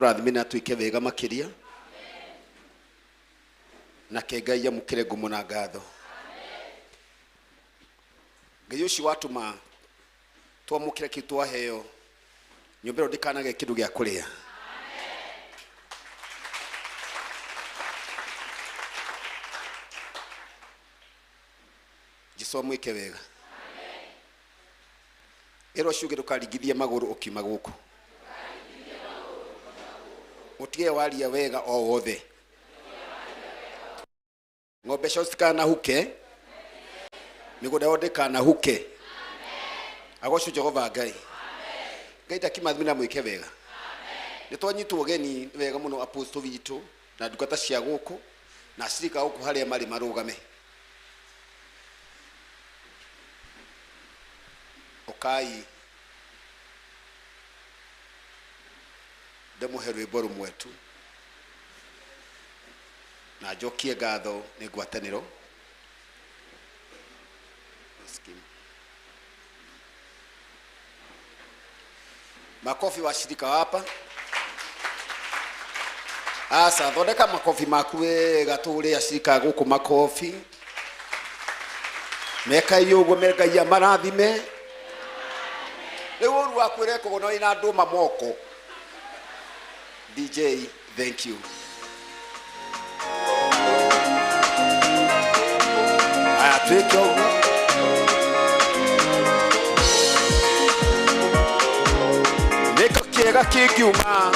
rathimina tuike wega makiria na Ngai amukire ngumo na ngatho. Ngai uci watuma twamukire kitwa heo nyombero ndikanage kindu gya kuria. Jiso mwike wega. Ero shuge tukarigithia maguru ukima guku. Utige waria wega o wothe. Ng'ombe cio citikana huke. Migunda yothe kana huke. Agocwo Jehova Ngai. Ngai ndakimathimina mwike wega. Nitwanyitwo geni wega muno apostle witu na ndungata cia guku na cirika guku haria mari marugame. Okai ndamuherwe boru mwetu na jokie ngatho ni ngwataniro. Makofi wa shirika hapa. Asa thondeka makofi maku wega turi ashirika guku makofi. Meka yugo meka ya marathime. Lewo ru akwire ko no ina nduma moko. DJ, thank you. Take over. Niko kiega kikiuma.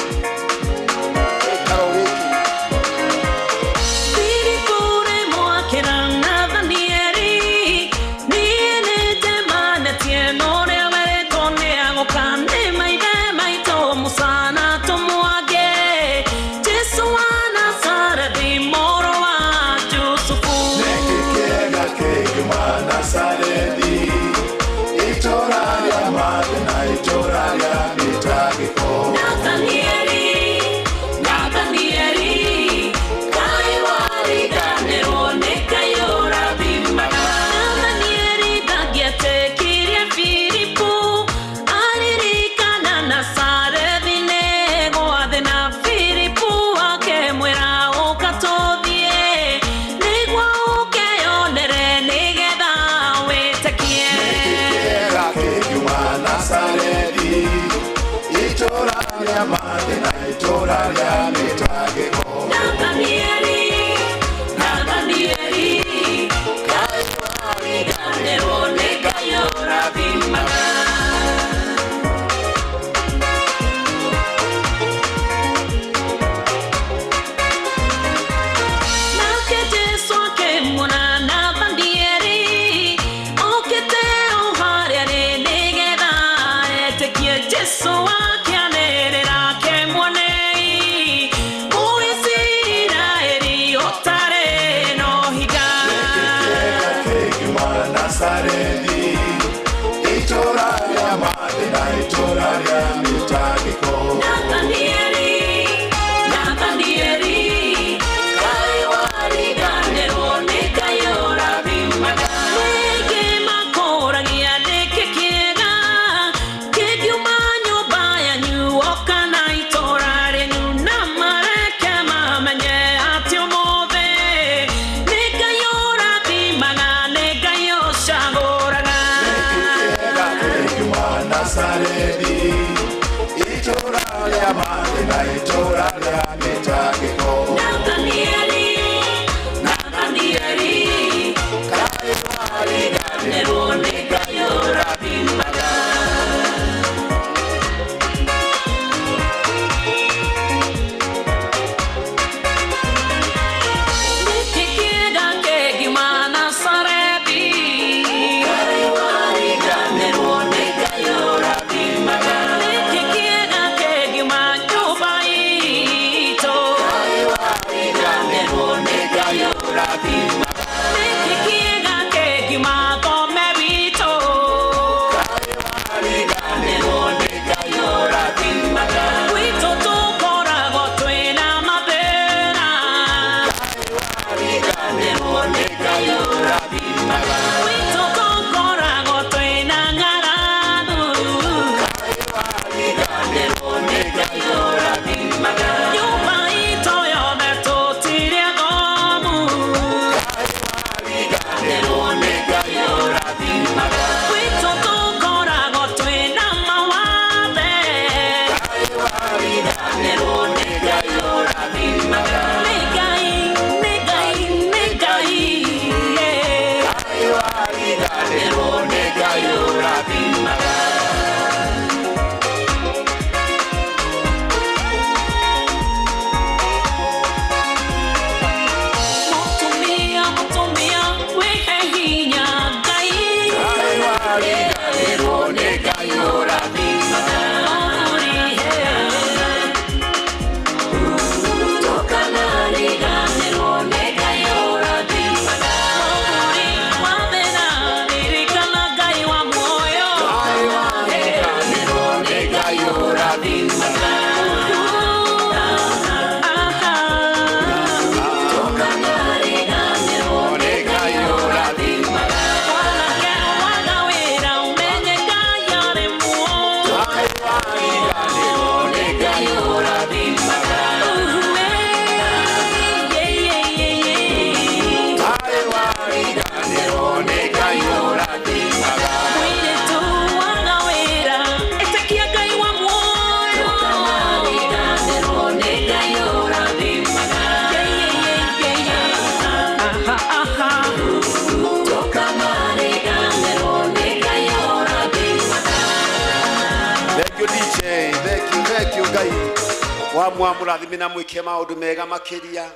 wa mwamurathime na mwike maundu mega makiria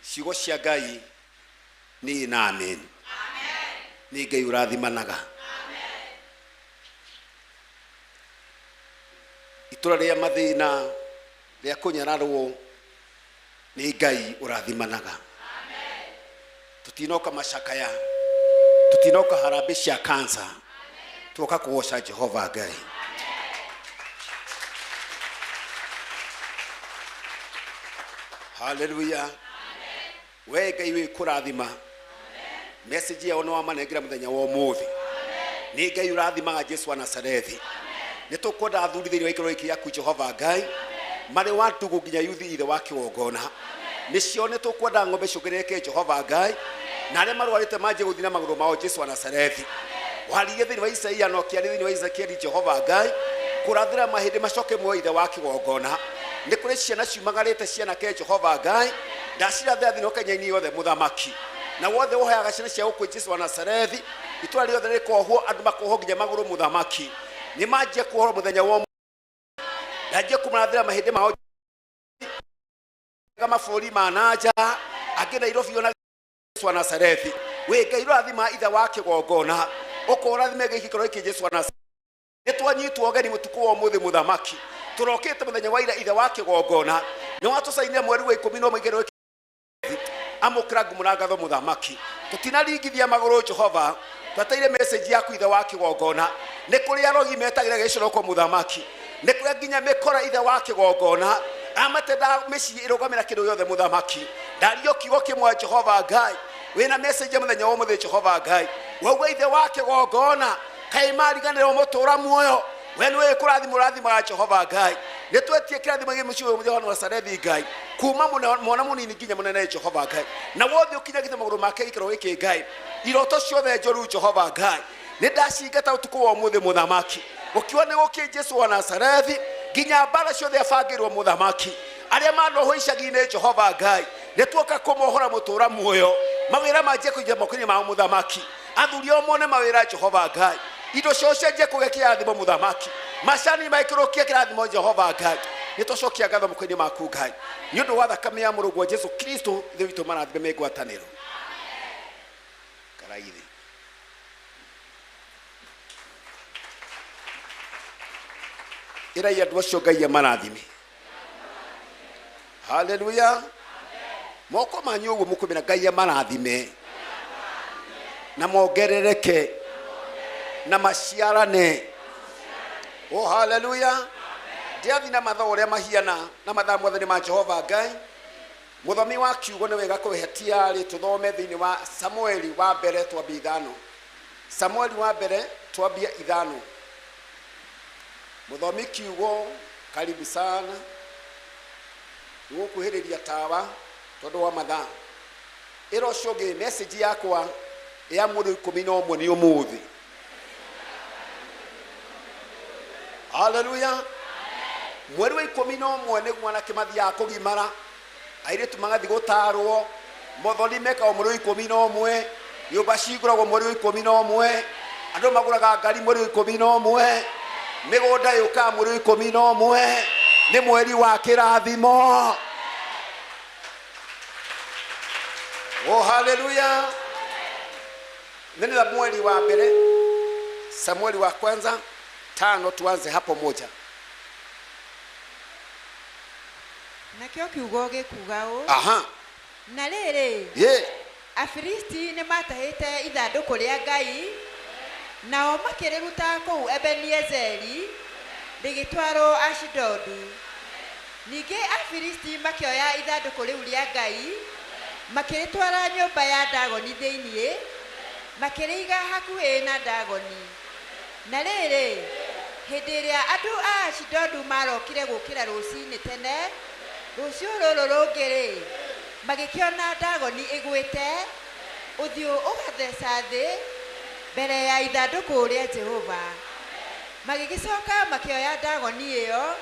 ciugo cia Ngai ni na amen. Ni Ngai urathimanaga. Itura ria mathina ria kunyararwo ni Ngai urathimanaga. Tutinoka mashakaya, tutinoka harambee cia kansa, tuoka kugoca Jehova Ngai. Hallelujah. We Ngai wi kurathima. Message ya ono wa manengira muthenya wa umuthi. Ni Ngai urathimaga Jesu wa Nazarethi. Ni tukwenda athuri thini wa ikoro iki yaku Jehova Ngai. Mari watu guginya yuthi ithe wa kigongona. Ni cione tukwenda ng'ombe cugereke Jehova Ngai. Na aria marwarite manje guthina maguru mao Jesu wa Nazarethi. Wariye thini wa Isaia no kiari thini wa Ezekiel Jehova Ngai. Kurathira mahindi macoke muoyo ithe wa kigongona. Ni kuri ciana ciumagarite ciana ke Jehova Ngai. Ndacira thini wa Kanyenya-Ini yothe muthamaki. Na wothe wohayaga ciana cia gukũ Jesu wa Nazarethi. Itwari yothe rikohwo andu makoho nginya maguru muthamaki. Ni manje kuhoro muthenya wa ndaje kumarathira mahindi mao kama bũrũri ma nanja angĩ Nairobi ona Jesu wa Nazarethi. We Ngai urathima ithe wa kigongona. Ũkorathime gĩkĩ kĩrori kĩ Jesu wa Nazarethi. Nĩtwanyitwo ũgeni mũtuku wa ũmũthĩ mũthamaki. Tũrokĩte mũthenya wa ira ithe wa kigongona. Nĩ watũcainire mweri wa 11 igĩrwo amũkĩra ngumo na ngatho mũthamaki. Tũtinaringithia magũrũ Jehova. Twataire message yaku ithe wa kigongona. Nĩ kũrĩ arogi metagĩra gĩcoroko mũthamaki. Nĩ kũrĩ nginya mĩkora ithe wa kigongona. Amatenda mĩciĩ ĩrũgamĩra kĩndũ yothe mũthamaki. Ndario kiugo kĩmwe Jehova Ngai. Wĩna message mũthenya wa ũmũthĩ Jehova Ngai. Wauga ithe wa kigongona. Kaĩ mariganĩrwo mũtũra muoyo. We nĩwe kũrathima ũrathimaga Jehova Ngai. Nĩtwetie kĩrathimo gĩ mũciĩ ũyũ wa Nazarethi Ngai. Kuma mwana mũnini nginya mũnene Jehova Ngai. Na wothe ũkinyagĩte magũrũ make gĩkĩro gĩkĩ Ngai. Iroto ciothe njũru Jehova Ngai. Nĩndacingata ũtukũ wa ũmũthĩ mũthamaki. Ũkiuga nĩ gũkĩ Jesu wa Nazarethi. Nginya mbara ciothe abangĩrwo mũthamaki. Arĩa manohwo icagi-inĩ Jehova Ngai. Nĩtuoka kũmohora mũtũra muoyo. Mawĩra manjie kũingĩra moko-inĩ ma mũthamaki. Athuri o mone mawĩra Jehova Ngai. Indo ciothe nje kũgĩa kĩrathimo mũthamaki. Macani maikũrũkia kĩrathimo Jehova Ngai. Nĩtũcokia ngatho moko-inĩ maku Ngai. Nĩ ũndũ wa thakame ya mũrũgwo Jesu Kristo ithe witũ marathime ngwatanĩro. Karaithi. Ĩrai andũ acio Ngai amarathime. Hallelujah. Moko manyu ũguo mũkũmena Ngai amarathime. Na mongerereke. Na maciarane. Oh hallelujah. Ndiathi na mathaa ũrĩa mahiana na mathaa mothe ma Jehova Ngai. Mũthomi wa kiugo nĩ wega kũhetia rĩ tũthome thĩinĩ wa Samueli wa mbere twambia 5. Samueli wa mbere twambia 5. Mũthomi kiugo karibu sana. Nĩgũkuhĩrĩria tawa tondũ wa mathaa. Ĩro cũngĩ message yakwa ya mũndũ 11 nĩ ũmũthĩ. Hallelujah. Mweri wa 11 nĩ mwanake mathiaga kũgimara. Airĩtu magathi gũtarwo. Mothoni meka mweri wa 11. Nyũmba cigũragwo mweri wa 11. Andũ magũraga ngari mweri wa 11. Mĩgũnda yũkaga mweri wa 11. Nĩ mweri wa kĩrathimo. Oh hallelujah. Nenda mweri wa mbere. Samueli wa kwanza 5 tuanze hapo moja. Nakio kiugo gĩkuga ũũ. Aha. Na rĩrĩ. Yeah. Afilisti nĩ matahĩte ithandũkũ rĩa Ngai. Nao makĩrĩruta kũu Ebeneezeri. Rĩgĩtwarwo Ashidodu. Ningĩ Afilisti makĩoya ithandũkũ rĩu rĩa Ngai. Makĩrĩtwara nyũmba ya Dagoni thĩinĩ. Makĩrĩiga hakuhĩ na Dagoni. Na rĩrĩ. Hĩndĩ ĩrĩa andũ a Ashidodu marokire gũkĩra rũcinĩ tene. Rũciũ rũrũ rũngĩ magĩkĩona Dagoni ĩgwĩte. Ũthiũ ũgatheca thĩ. Mbere ya ithandũkũ rĩa Jehova. Magĩgĩcoka makĩoya Dagoni ĩyo.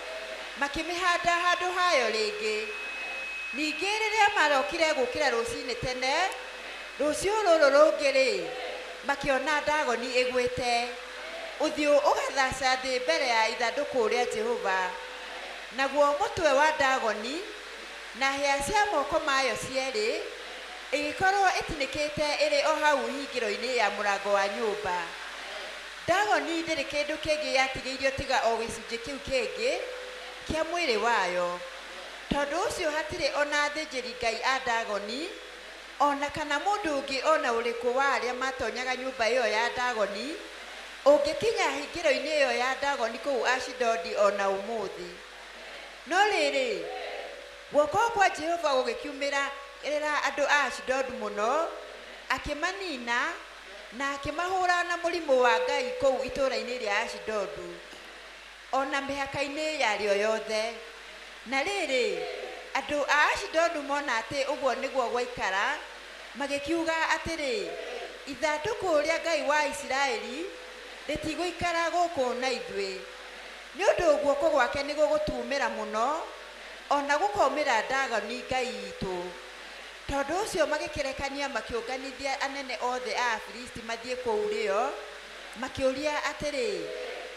Makĩmĩhanda handũ hayo rĩngĩ. Ningĩ rĩrĩa marokire gũkĩra rũcinĩ tene. Rũciũ rũrũ rũngĩ makĩona Dagoni ĩgwĩte. Ũthiũ ũgathaca thĩ mbere ya ithandũkũ rĩa Jehova. naguo mutwe wa ndagoni na hĩa cia moko mayo cierĩ ĩgĩkorwo ĩtinĩkĩte ĩrĩ o hau hingĩro-inĩ ya mũrango wa nyũmba. Ndagoni ndĩrĩ kĩndũ kĩngĩ yatigĩirio tiga o gĩcunjĩ kĩu kĩngĩ kĩa mwĩrĩ wayo. Tondũ ũcio hatirĩ ona athĩnjĩri Ngai a ndagoni ona kana mũndũ ũngĩ ona ũrĩkũ wa arĩa matonyaga nyũmba ĩyo ya ndagoni ũngĩkinya hingĩro-inĩ ĩyo ya ndagoni kũu Ashidodi ona ũmũthĩ. No rĩrĩ, guoko kwa Jehova gũgĩkiumĩra andũ a Ashidodi mũno, akĩmanina na akĩmahũra na mũrimũ wa Ngai kũu itũũra-inĩ rĩa Ashidodi ona mĩhaka-inĩ yarĩo yothe. Na rĩrĩ, andũ a Ashidodi mona atĩ ũguo nĩguo gwaikara, magĩkiuga atĩrĩ, ithandũkũ rĩa Ngai wa Isiraeli rĩtigũikara gũkũ na ithuĩ, nĩ ũndũ guoko gwake nĩ gũgũtumĩra mũno ona gũkomĩra ndagoni Ngai itũ. Tondũ ũcio magĩkĩrekania makĩũnganithia anene othe a Afilisti mathiĩ kũu rĩo, makĩũria atĩrĩ,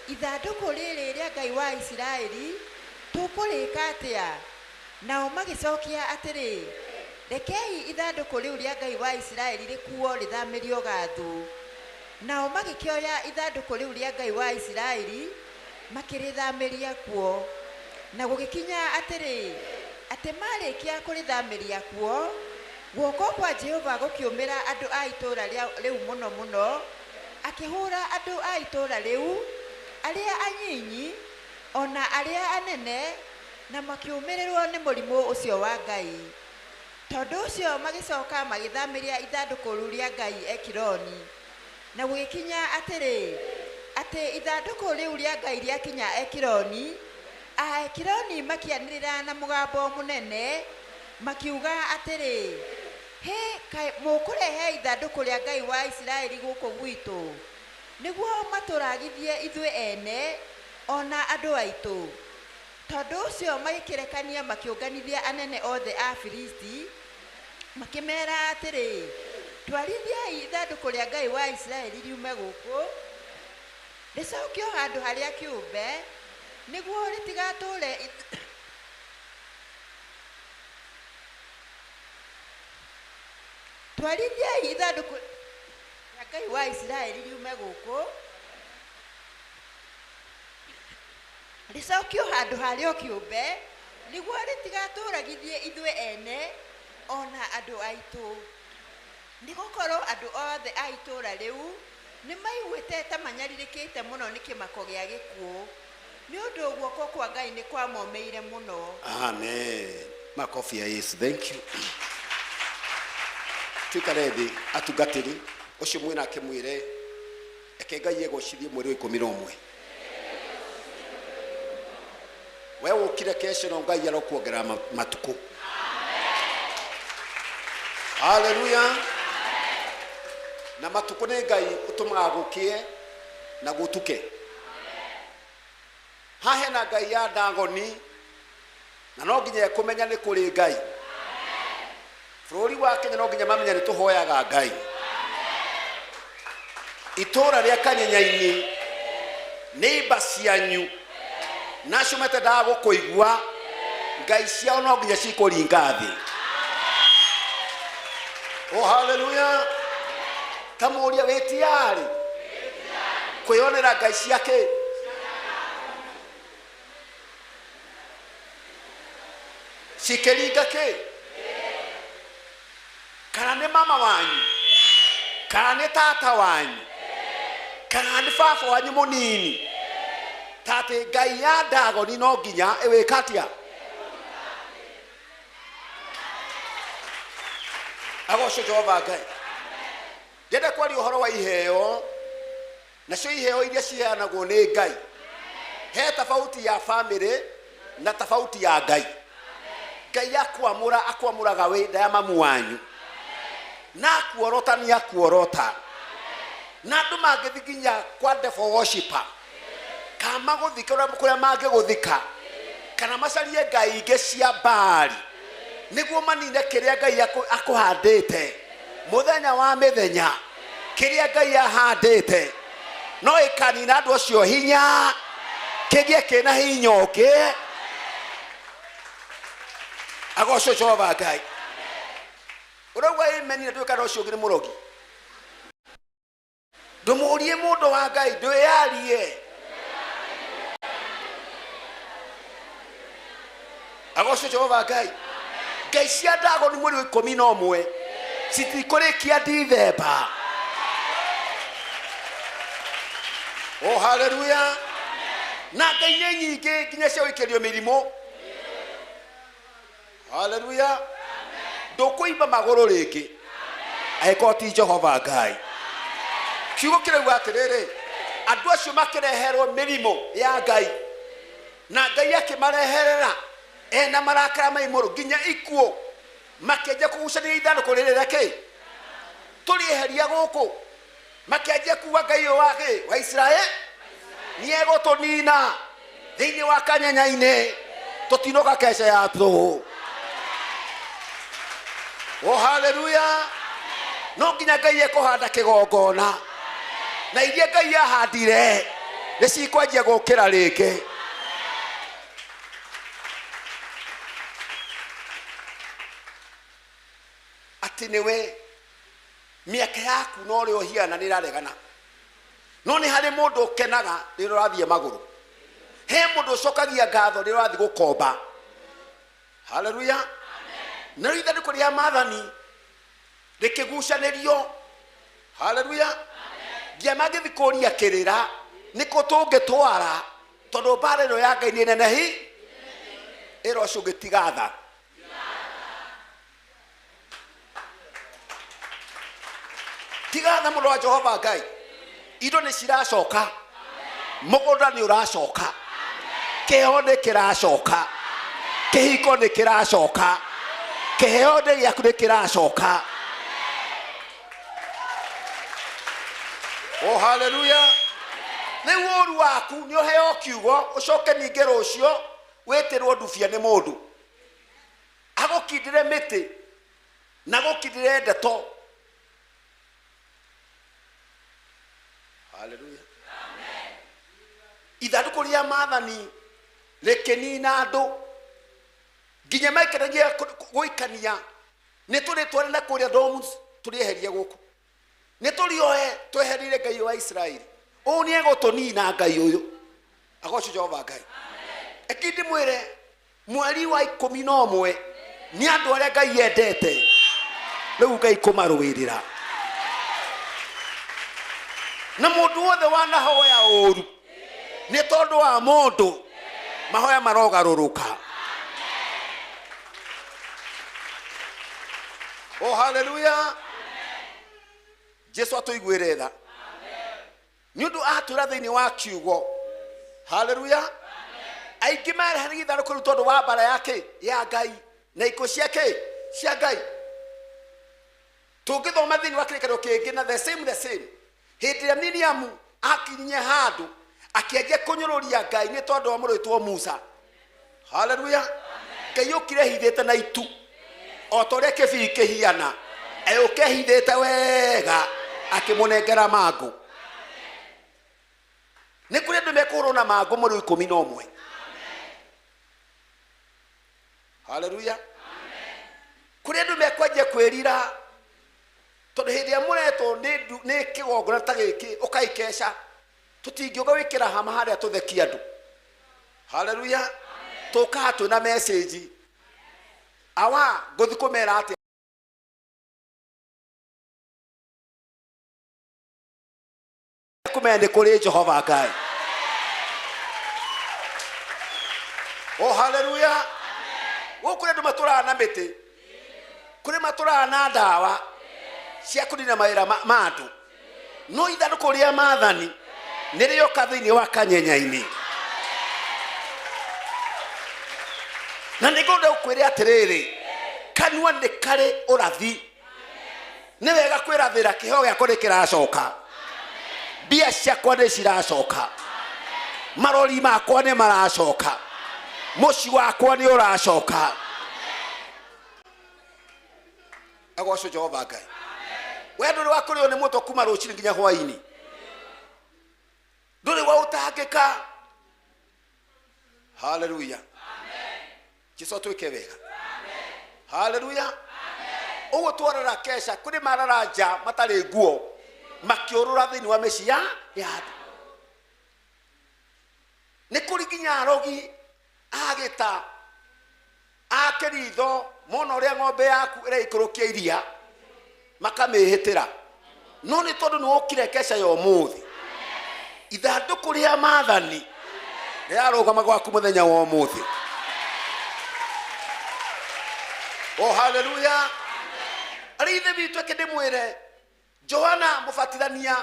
ithandũkũ rĩrĩ rĩa Ngai wa Isiraeli tũkũrĩka atĩa? Nao magĩcokia atĩrĩ, rekei ithandũkũ rĩu rĩa Ngai wa Isiraeli rĩkuo rĩthamĩrio Gathu. Nao magĩkĩoya ithandũkũ rĩu rĩa Ngai wa Isiraeli makĩrĩthamĩria kuo. Na gũgĩkinya atĩrĩ, atĩ marĩkia kũrĩthamĩria kuo, guoko kwa Jehova gũkiumĩra andũ a itũũra rĩu mũno mũno, akĩhũra andũ a itũũra rĩu, arĩa anyinyi ona arĩa anene, na makiumĩrĩrwo nĩ mũrimũ ũcio wa Ngai. Tondũ ũcio magĩcoka magĩthamĩria ithandũkũ rĩu rĩa Ngai Ekironi. Na gũgĩkinya atĩrĩ, atĩ ithandũkũ rĩu rĩa Ngai rĩakinya Ekironi, Aekironi makĩanĩrĩra na mũgambo mũnene makiuga atĩrĩ, kaĩ mũkũrehe ithandũkũ rĩa Ngai wa Isiraeli gũkũ gwitũ nĩguo matũragithie ithuĩ ene ona andũ aitũ. Tondũ ũcio magĩkĩrekania makĩũnganithia anene othe a Filisti, makĩmera atĩrĩ, twarithiai ithandũkũ rĩa Ngai wa Isiraeli riume gũkũ rĩcokio handũ harĩa kĩũmbe, nĩguo rĩtigatũũre twarithiai ithandũkũ rĩa Ngai wa Isiraeli riume gũkũ rĩcokio handũ harĩa kĩũmbe, nĩguo rĩtigatũũragithie ithuĩ ene ona andũ aitũ. Nĩgũkorwo andũ othe a itũũra rĩu nĩmaiguĩte ta manyarirĩkĩte mũno nĩ kĩmako gĩa gĩkuũ, nĩ ũndũ guoko kwa Ngai nĩ kwamomeire mũno. Amen. Makofi ya Yesu. Thank you. Tuikare thĩ atungatĩri ũcio mwĩna akĩmwĩre eke Ngai egocithie mweri wa 11. We ũkire Kesha no Ngai arokuongerera matukũ. Hallelujah. Na matukũ nĩ Ngai ũtũmaga gũkĩe na gũtuke. Hahe na Ngai ya ndagoni na no nginya kũmenya nĩ kũrĩ Ngai. Bũrũri wa Kenya no nginya mamenya nĩ tũhoyaga Ngai. Itũũra rĩa Kanyenya-Ini nĩ imba cianyu na cumete ndaga gũkũigua, Ngai ciao no nginya cikũringa thĩ. Oh, hallelujah. Tamuria wetiari kwĩonera Ngai ciake. Cikĩringa kĩ? Kana nĩ mama wanyu, kana nĩ tata wanyu, kana nĩ baba wanyu mũnini. Tate Ngai ya ndagoni no nginya ĩwĩka atĩa? Agocwo Jehova Ngai. Ndĩrenda kwaria ũhoro wa iheo, nacio iheo iria ciheanagwo nĩ Ngai. He tofauti ya family na tofauti ya Ngai. Ngai akwamũraga wĩ nda ya mamu wanyu, na akuorota nĩ akuorota. Na andũ mangĩthi nginya kwa devil worshiper, kama gũthika kũrĩa mangĩgũthika, kana macarie ngai ingĩ cia Baali nĩguo manine kĩrĩa Ngai akũhandĩte. Mũthenya wa mĩthenya kĩrĩa Ngai ahandĩte no ĩkanina andũ acio hinya, kĩgĩe kĩna hinya ũngĩ, Agocwo Jehova Ngai. Urauga amen na nduka rocio ngire murogi. Ndumurie mundu wa Ngai ndwiyarie. Agocwo Jehova Ngai. Ngai cia ndago ni mweri 11 citikurikia Dithemba. Oh hallelujah. Na Ngai nĩ nyingĩ nginya cia gũikĩrio mĩrimũ. Hallelujah. Ndũkũimba magũrũ rĩngĩ angĩkorwo ti Jehova Ngai. Kiugo kĩrauga atĩrĩrĩ, andũ acio makĩreherwo mĩrimũ ya Ngai na Ngai akĩmareherera ena marakara maimũrũ nginya ikuũ, makĩanjia kũgucania ithandũkũ rĩrĩ rĩake tũrĩeheria gũkũ, makĩanjia kuuga Ngai ũyũ wa Israeli niegũtũnina thĩinĩ wa Kanyenya-Ini tũtinoga Kesha ya tũ. Oh hallelujah. No nginya Ngai ekũhanda kĩgongona na iria Ngai ahandire nĩcikwanjia gũkĩra rĩngĩ. Atĩ nĩwe mĩaka yaku no rĩo hiana nĩraregana, no nĩ harĩ mũndũ ũkenaga rĩrĩa ũrathiĩ magũrũ, he mũndũ ũcokagia ngatho rĩrĩa ũrathiĩ gũkomba. Hallelujah. Na ithandũkũ rĩa maathani rĩkĩgucanĩrio. Hallelujah. Ngia magĩthiĩ kũria kĩrĩra nĩkũ tũngĩtwara tondũ mbara ĩno ya Ngai nĩ nenehi ĩro ũcio ũngĩtiga tha. Tiga tha mũndũ wa Jehova Ngai. Indo nĩ ciracoka, mũgũnda nĩ ũracoka, kĩheo nĩ kĩracoka, kĩhiko nĩ kĩracoka, kĩheo nĩ gĩaku nĩ kĩracoka. Oh hallelujah. Rĩu ũru waku nĩ ũheo kiugo ũcoke ningĩ rũcio wĩtĩrwo ndubia nĩ mũndũ agũkindĩre mĩtĩ na gũkindĩre ndeto. Hallelujah. Amen. Ithandũkũ rĩa maathani rĩkĩnina andũ nginya maikaragia gũikania nĩ tũrĩtware na kũrĩa domus tũrĩeherie gũkũ, nĩ tũrĩoe tweherire Ngai wa Israeli. Ũũ nĩ egũtũnina Ngai ũyũ. Agocwo Jehova Ngai. Ekindi mwĩre mweri wa 11 nĩ andũ arĩa Ngai endete, rĩu Ngai kũmarũĩrĩra. Na mũndũ wothe wanahoya ũru nĩ tondũ wa mũndũ mahoya marogarũrũka. Oh hallelujah. Jesu atũiguĩre tha nĩ ũndũ atũra thĩinĩ wa kiugo. Hallelujah. Aingĩ mareherire ithandũkũ rĩu tondũ wa mbara yake ya Ngai na ikuũ ciake cia Ngai. Tũngĩthoma thĩinĩ wa kĩrĩkanĩro kĩngĩ na the same hĩndĩ ĩrĩa Miriamu akinyie handũ akĩanjia kũnyũrũria Ngai nĩ tondũ wa mũrũ wĩtwo Musa. Hallelujah. Ngai ũkire hithĩte na itu o ta ũrĩa kĩbii kĩhiana, ũkehithĩte wega akĩmũnengera mangũ. Nĩ kũrĩ andũ mekũhũrwo na mangũ mweri 11. Hallelujah. Kũrĩ andũ mekwanjia kwĩrira tondũ hĩndĩ ĩrĩa mũretwo nĩ kĩgongona ta gĩkĩ ũkaikesha tũtingĩũga wĩkĩra hama harĩa tũthekia andũ. Hallelujah. Tũka twĩna message awa ngũthi kũmera atĩ kũmende kũrĩ Jehova Ngai. Oh hallelujah. Gũkũ andũ matũraga na mĩtĩ, kũrĩ matũraga na ndawa cia kũnina mawĩra ma andũ, no ithandũkũ rĩa maathani nĩrĩoka thĩinĩ wa Kanyenya-Ini. Na nĩngwenda gũkwĩra atĩrĩrĩ, kanua nĩ karĩ ũrathi. Nĩ wega kwĩrathĩra kĩheo gĩakwa nĩ kĩracoka, mbia ciakwa nĩ ciracoka, marori makwa nĩ maracoka, mũciĩ wakwa nĩ ũracoka. Agocwo Jehova Ngai. We ndũrĩ wa kũrĩo nĩ mũtwe kuma rũcinĩ nginya hwaĩ-inĩ, ndũrĩ wa ũtangĩka. Hallelujah. Jesu atwĩke wega. Hallelujah. Ugo twarara Kesha kuri mararaja matari nguo makiorura thini wa meciya ya ni kuri ginya arogi agita akeritho mono ria ng'ombe yaku ire ikurukia iria makamihitira no ni tondu ni ukire Kesha yo muthi ithanduku ria maathani riarugama gwaku muthenya wa muthi. Oh, hallelujah. Arithe bitu akindimwire Johana mubatithania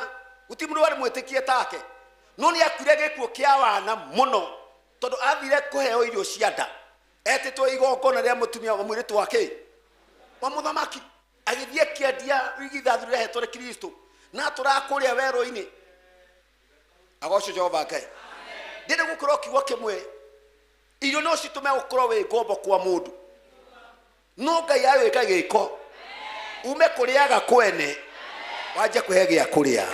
gutimuru wari mwitikie take no ni akire gikuo kia wana muno tondu athire kuheo irio cianda etitwo igongona ria mutumia wa mwiritu wake wa muthamaki agithie kiendia rigithathu rihetwo ri Kristo na turakuria wero-ini agoco Jehova Ngai ndinde gukorwo kiugo kimwe irio no citume gukorwo wi ngombo kwa mundu no Ngai awika giko ume kuriaga kwene waje kuhe gia kuria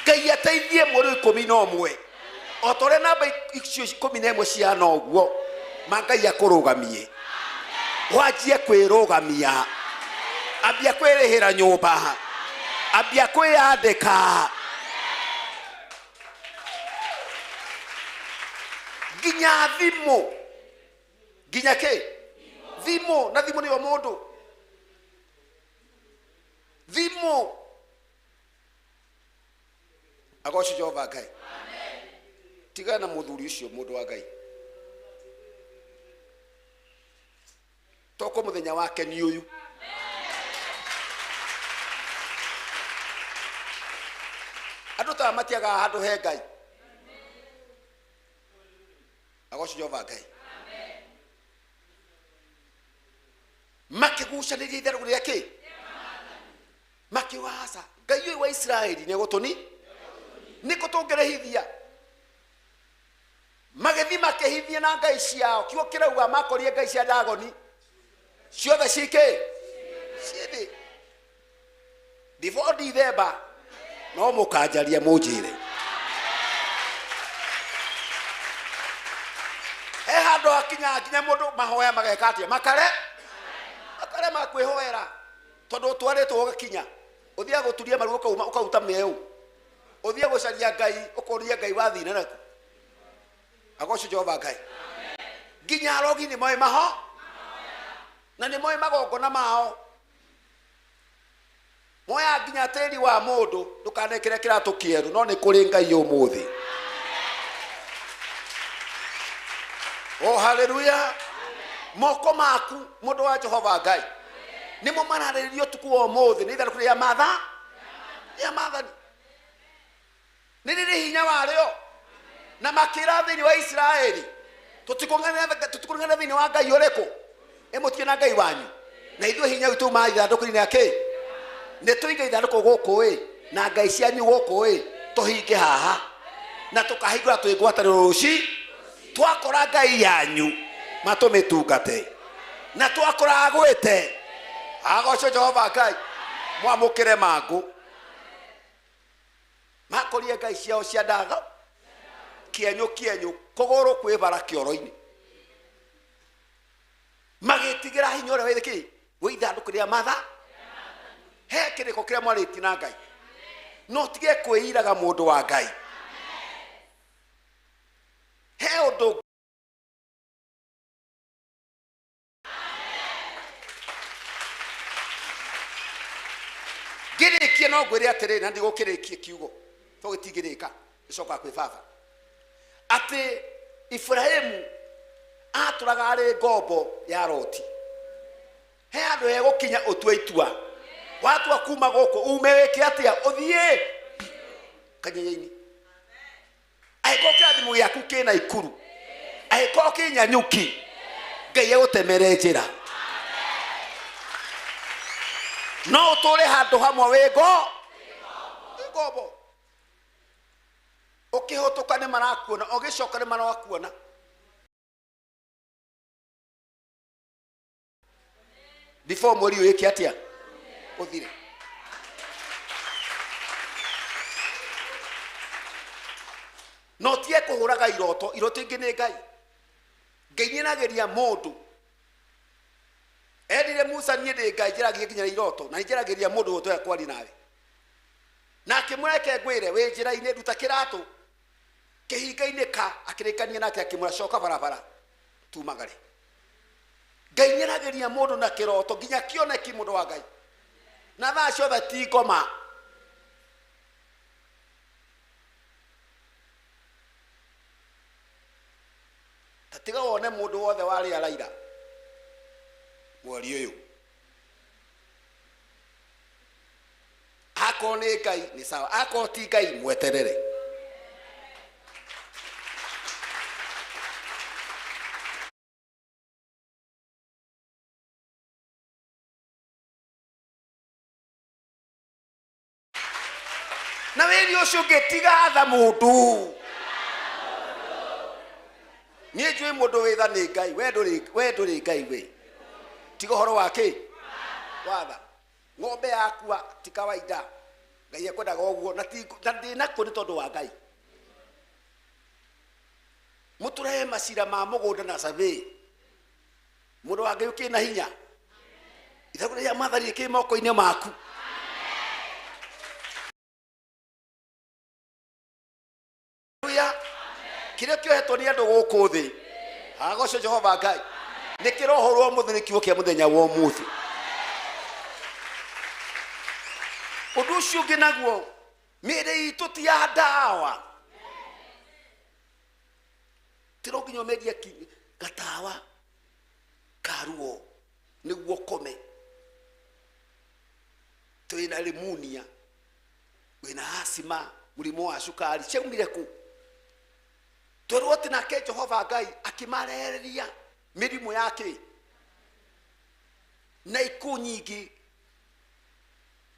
Ngai ateithie muri 11 otore namba icio 11 ciana uguo Ngai akurugamie wajie kwirugamia ambia kwirihira nyumba ambia kwiyandika ginya thimo ginya ke thimo na thimo ni wa mundu thimo agoco Jehova Ngai tigana muthuri ucio mundu wa Ngai toko muthenya wake ni uyu andu ta matiaga handu he Ngai agoco Jehova Ngai makigucaniria itharu riake makiwasa Ngai uyu wa Israeli ni gutuni niko tungerehithia magethi makehithia na ngai ciao kiugo kirauga makorie ngai cia Dagoni ciothe cike cithi before December no mukanjaria munjire he handu akinya nginya mundu mahoya magekatia makare makwihoera tondu twaritwo gakinya uthia guturia maruo ukauta meu uthia gucaria Ngai ukoria Ngai wathina naku agoco Jehova Ngai nginya arogi ni moe maho na ni moe magongona mao moya nginya tiri wa mundu ndukanekire kiratu kieru no ni kuri Ngai umuthi. Oh, hallelujah. Moko maku mundu wa Jehova Ngai nimo mararirio tuku wa umuthi ni itharu ya matha ya mathani ni riri hinya wario na makira thini wa Israeli tutikungana thini wa Ngai ureko emutie na Ngai wanyu na ithu hinya witu ma ithanduku-ini ake ne tuiga ithanduku guku na Ngai cianyu guku tuhinge haha na tukahingura twigwataniro ruci twakora Ngai yanyu matumitungate na twakora agwite agoco Jehova Ngai mwamukire mangu makorie Ngai ciao cia ndaga kienyu kogoro kwibara kioro-ini magitigira hinya uria withiki withanduku ria matha he kiriko kiria mwariti na Ngai no tige kwiraga mundu wa Ngai he undu girikie no ngwire atiri na ndigukirikie kiugo to gitigirika icoka kwi baba ati Ibrahimu aturaga ari ngombo ya Loti he andu he gukinya utwa itua watu kuma guku ume weke atia uthie Kanyenya-Ini aiko kiathimu giaku kina ikuru aiko kinyanyuki Ngai utemere njira no tore handu hamwe wego ngombo ukihotoka ni marakuona ugicoka ni marakuona before mweri wiki atia uthire no tie kuhuraga iroto ingi ni Ngai ngenyinageria mundu edire Musa nie de ngajiragie kinya iroto na njirageria mundu gutwe kwari nawe na kimureke ngwire we njira ine ruta kiratu kihinga-ine ka akirikania nake akimuracoka barabara tumagare ngenyinageria mundu na kiroto nginya kioneki mundu wa Ngai na thaa ciothe ti ngoma tatiga wone mundu wothe wari araira mweri uyu ako ni Ngai ni sawa ako ti Ngai mweterere na weri ucio ngetiga tha mundu nie njui mundu witha ni Ngai we nduri Ngai we tiga horo wake watha ng'ombe yakua ti kawaida Ngai ekwendaga ũguo na ndinakuo nĩ tondũ wa Ngai mũtũrehe macira ma mũgũnda na survey mũndũ wa Ngai ũkĩna hinya ithagu rĩrĩa mwathani kĩ moko-inĩ maku kire kiohetwo ni andu guku thi agoco Jehova Ngai ni kirohorwo muthini kiugo kia muthenya wa umuthi undu ucio ungi naguo mĩĩrĩ itũ ti ya ndawa tironginya media gatawa karuo niguo kome twina limunia wina asima murimo wa cukari ciaumire ku twerwo nake Jehova Ngai akimarereria mirimu yake na iku nyingi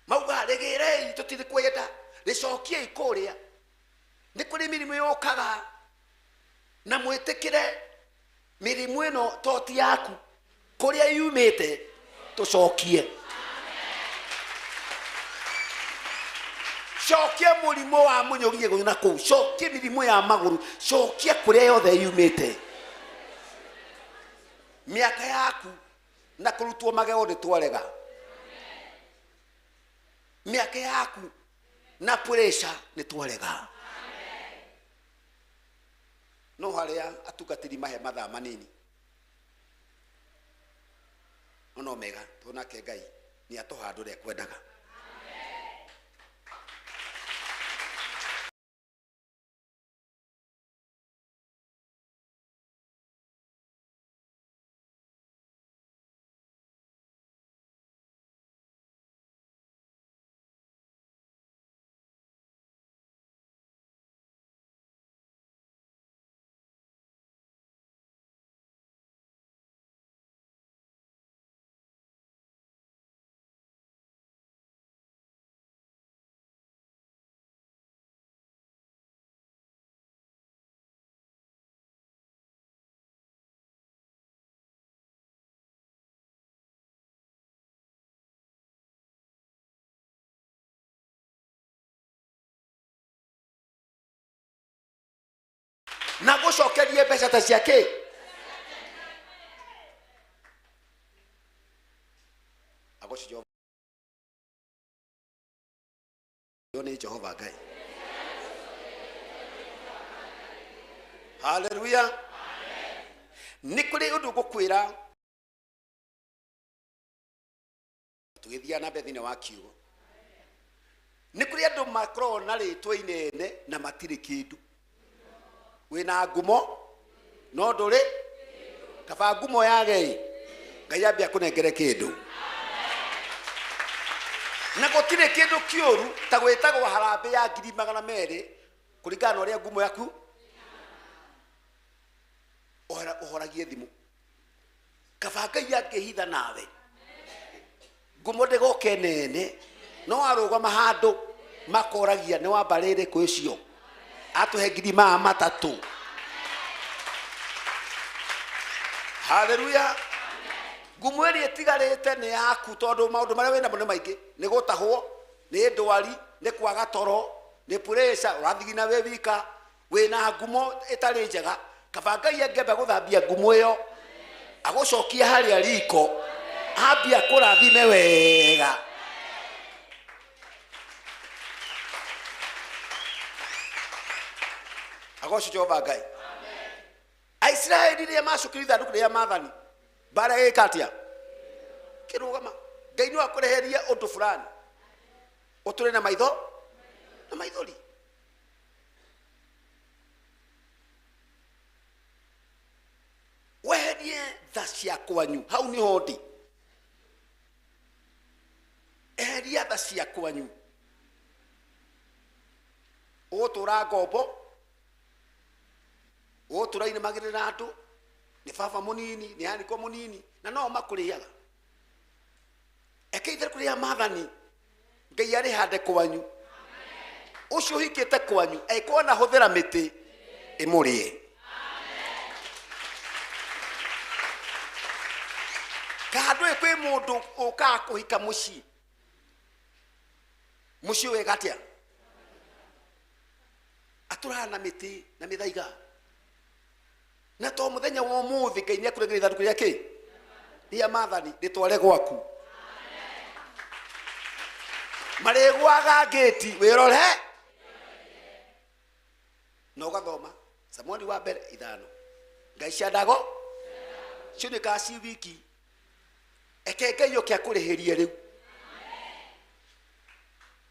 mauga regere tutiri kwenda ricokie ikuria ni kuri mirimu yokaga na mwitikire mirimu ino toti yaku kuria yumite tucokie cokia murimo wa munyogie guna kuu cokie mirimo ya maguru cokia kuria yothe yumite miaka yaku na kurutwo magego ni twarega miaka yaku na pressure ni twarega no haria atugatiri mahe mathaa manini no mega tunake Ngai ni atuhandure kwendaga na gucokerie mbeca ta ciake agocio ni Jehova Ngai haleluya ni kuri undu gukwira tugithia na mbere thini wa kiugo ni kuri andu makro na ritwa inene na matiri kindu wina ngumo no nduri kaba ngumo ya Ngai Ngai ambia kunengere kindu na gutire kindu kiuru ta gwitagwo harambe ya 200,000 kuringana na uria ngumo yaku uhoragie thimu kaba Ngai angihitha nawe ngumo ndigoke nene no arugama handu makoragia ni wa mbarire kwicio atuhe 3,000 haleluya ngumo iri itigarite ni yaku tondu maundu maria wina mo ni maingi ni gutahwo ni ndwari ni kwaga toro ni pressure urathigina we wika wina ngumo itari njega kaba Ngai angĩamba gũthambia ngumo ĩyo agũcokia harĩa riko ambia kũrathime wega. Agocwo Jehova Ngai. Aisiraeli rĩrĩa macukire ithandũkũ rĩa maathani bara gĩka atĩa kĩrũgama. Ngai no akũreherie ũndũ fulani ũtũre na maitho na maithori. Weherie tha cia kwanyu hau niho ndĩ. Eheria tha cia kwanyu. Ũgũtũra ngombo, ũgũtũra inĩmagĩrĩra andũ, nĩ baba mũnini, nĩ anĩkwa mũnini, na no makũrĩaga. Eke ithandũkũ rĩa maathani Ngai arĩ hande kwanyu. Ũcio ũhikĩte kwanyu angĩkorwo na hũthĩra mĩtĩ ĩmũrĩe. Kandũ kwĩ mũndũ ũkaga kũhika mũciĩ. Mũciĩ wega atĩa? Atũraga na mĩtĩ na mĩthaiga. Na to mũthenya wa ũmũthĩ Ngai nĩakũrengera ithandũkũ rĩa kĩ? Rĩa maathani rĩtware gwaku. Marĩgwaga ngĩti wĩrore. Na ũgathoma Samueli wa mbere 5. Ngai cia ndago cionekaga ci wiki. Eke Ngai oke akũrĩhĩrie rĩu.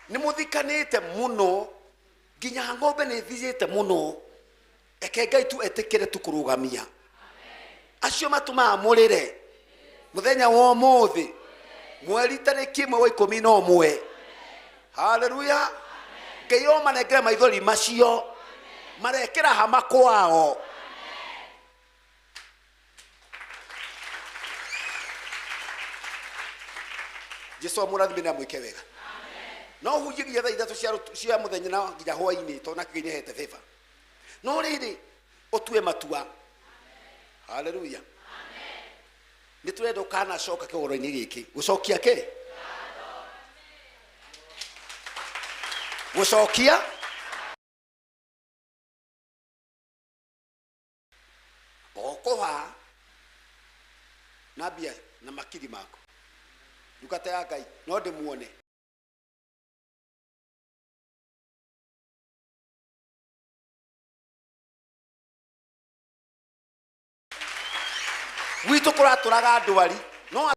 Nĩ mũthikanĩte mũno nginya ng'ombe nĩ thithĩte mũno. Eke Ngai tu etĩkĩre tu kũrũgamia. Acio matũmaga mũrĩre mũthenya wa ũmũthĩ mweri tarĩki 1 wa 11. Haleluya. Ngai omanengere maithori macio marekera hama kwao. Jesu amũrathime na mwĩke wega. No hunjie nginya thaa 3 cia mũthenya na nginya hwaĩ-inĩ tondũ nake Ngai nĩahete favor. No rĩrĩ ũtue matua. Haleluya. Nĩ tũrenda ũkanacoka kĩgoro-inĩ gĩkĩ. Gũcokia kĩ? Gũcokia okoha na mbia na makiri mako. Ndungata ya Ngai no ndĩmuone. Gwitũ kũratũraga ndwari no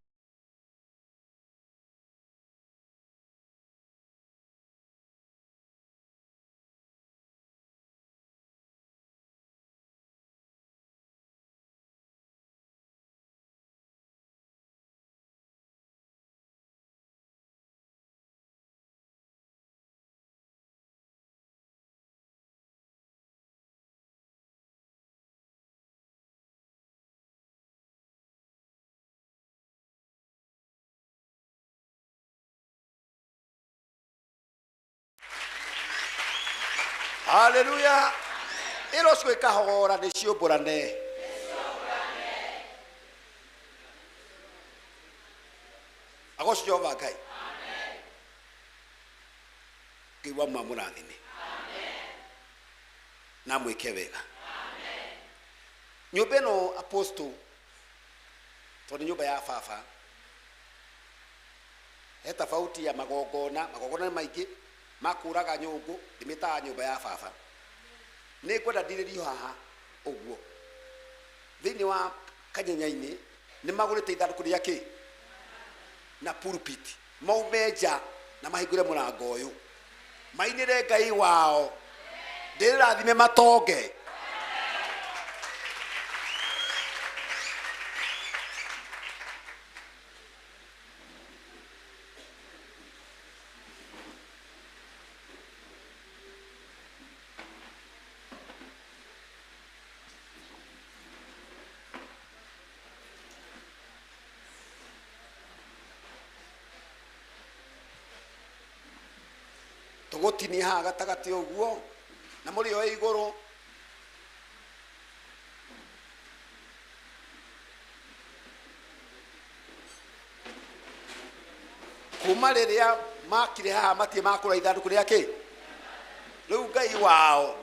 haleluya. Ĩro cio ikahora nĩ ciũmbũrane. Agocwo Jehova Ngai. Ngai wa mũrathime. Na mwĩke wega. Nyũmba ĩno apostle tondũ nyũmba ya baba he tofauti ya magongona nĩ maingĩ makũraga nyũngũ ndĩmĩtaga nyũmba ya baba. Nĩ ngwenda ndirĩrio haha ũguo thĩinĩ wa Kanyenya-Ini nĩ magũrĩte ithandũkũ rĩa kĩ na pulpit maume nja na mahingũre mũrango ũyũ mainĩre Ngai wao ndĩrathime matonge. Tũgũtini haha gatagatĩ ũguo na mũrĩ o igũrũ. Kuma rĩrĩa makire haha matie makũra ithandũkũ rĩa kĩ rĩu Ngai wao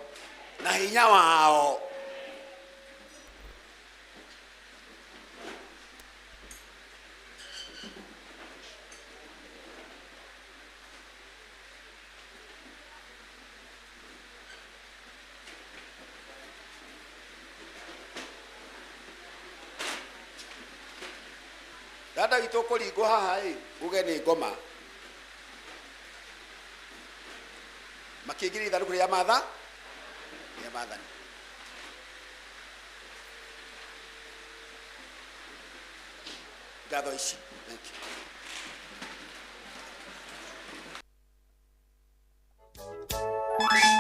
na hinya wao dada witå kå ringwo haha uge nä ngoma makä ingä ithanå rä a mathani ngatho ici. Thank you.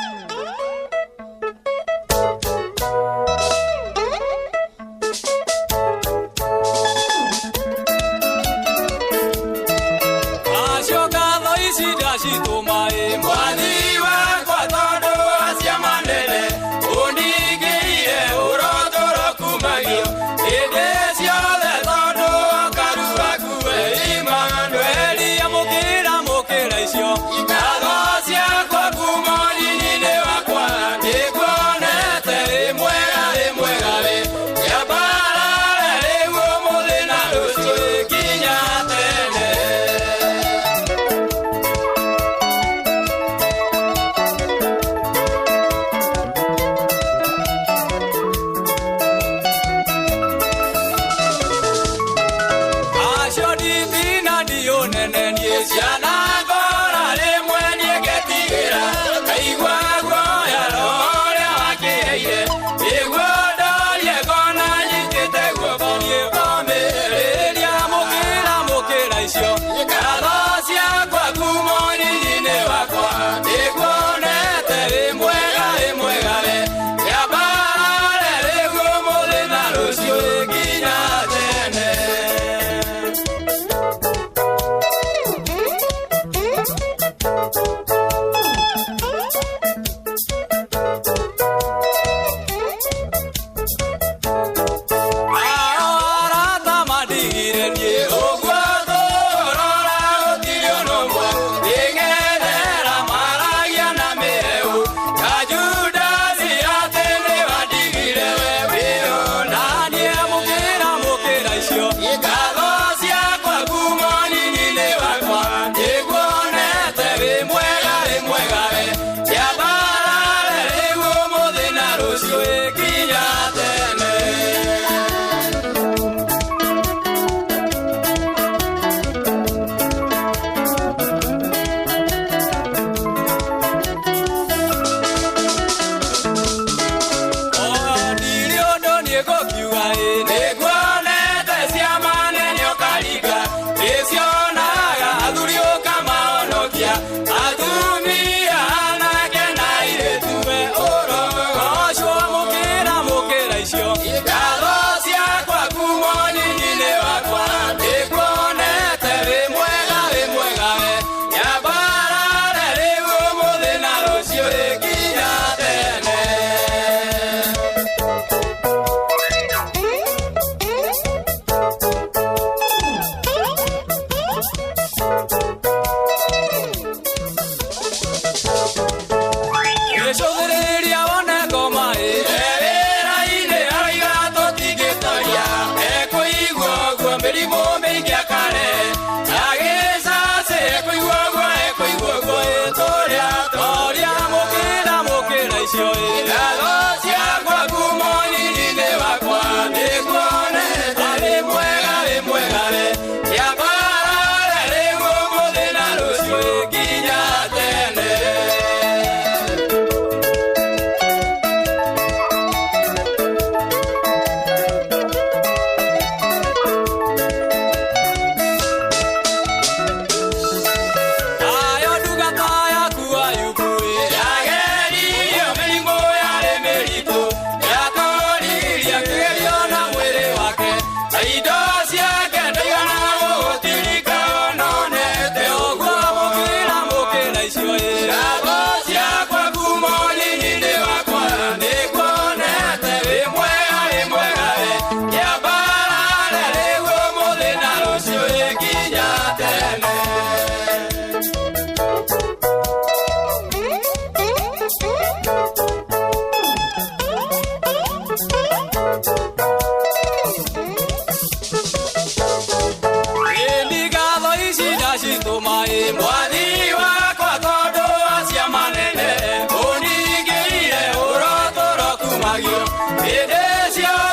It is your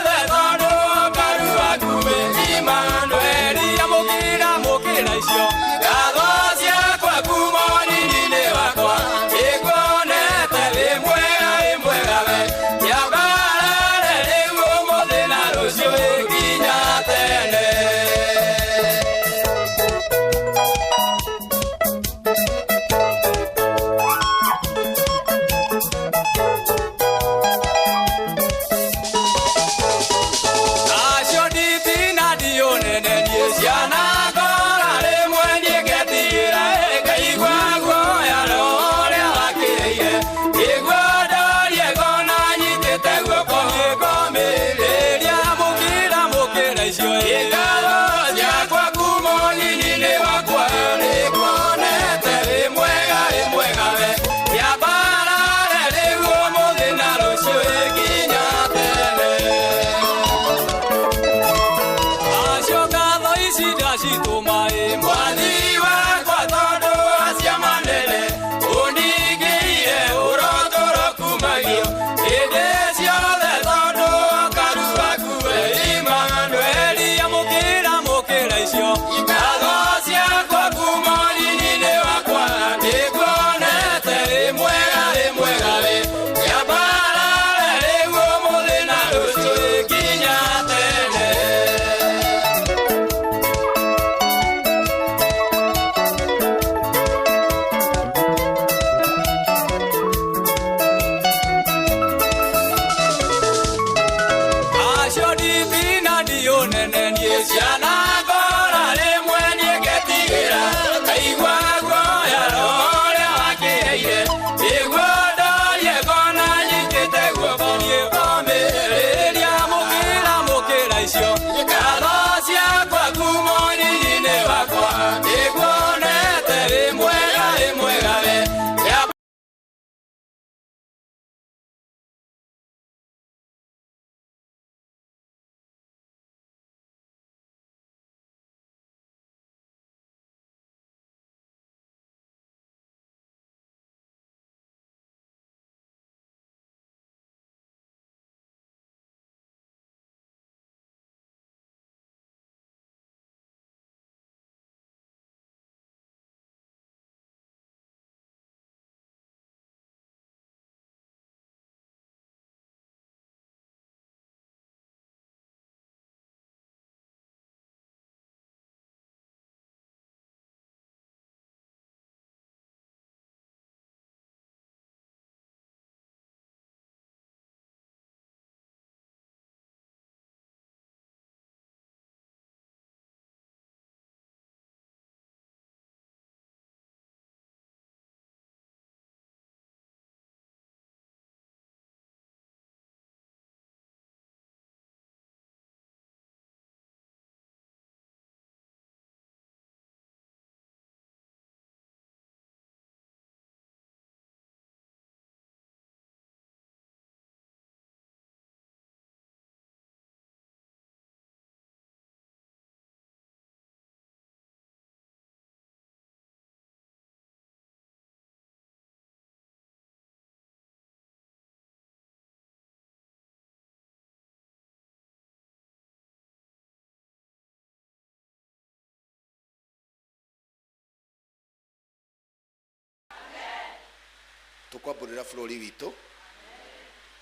tukwamburira bururi witu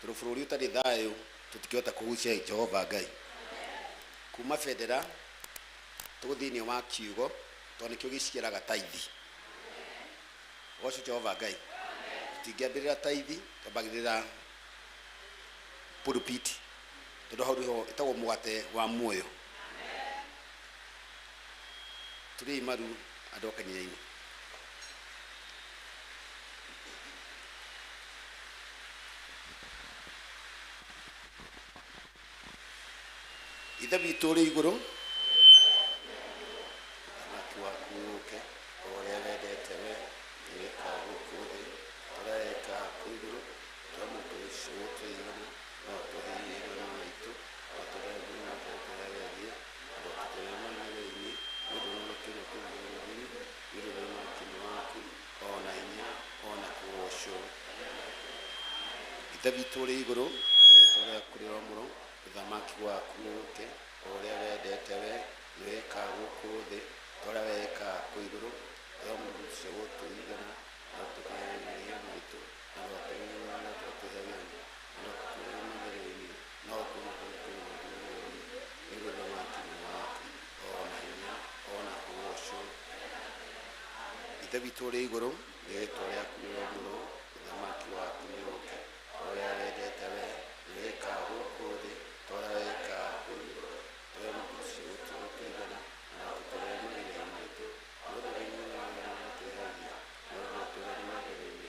turu bururi utari thayo tutikihota kugucia Jehova Ngai kuma federa tuguthini wa kiugo toni kio giciaraga taithi goco Jehova Ngai tingiambirira taithi twambagirira pulpit tondu hau riho itagwo mugate wa muoyo turi maru andu Kanyenya-Ini ithe witũ ũrĩ igũrũ thamaki waku ũke ũrĩa wendete we wĩka gũkũ thĩ ũreka igũrũ twa mũndũ ũcio ũtũigana no tũheire igana maitũ no tũrehe na tũreherie no tũtũrema na thĩinĩ nĩũndũ wa kĩno kũgũrũrĩ nĩũndũ wa kĩno waku ona hinya ona kũgocwo ithe witũ ũrĩ igũrũ tũrĩa kũrĩ o mũro thamaki waku ũke ũrĩa wendete we wĩka gũkũ thĩ ũrĩa weka kũ igũrũ twa mũndũ ũcio ũtũigana no tũheire maitũ no tũrema na tũreherie no tũtũrema na thĩinĩ no nĩũndũ wa kĩno waku ona hinya ona kũgocwo ithe witũ ũrĩ igũrũ rĩĩtwa rĩaku nĩ mũro thamaki waku nĩ ũke ũrĩa wendete we wĩka gũkũ thĩ ũrĩa weka kũ igũrũ twa mũndũ ũcio ũtũigana no tũtũrema na maitũ no tũrema na tũreherie no tũtũrema na thĩinĩ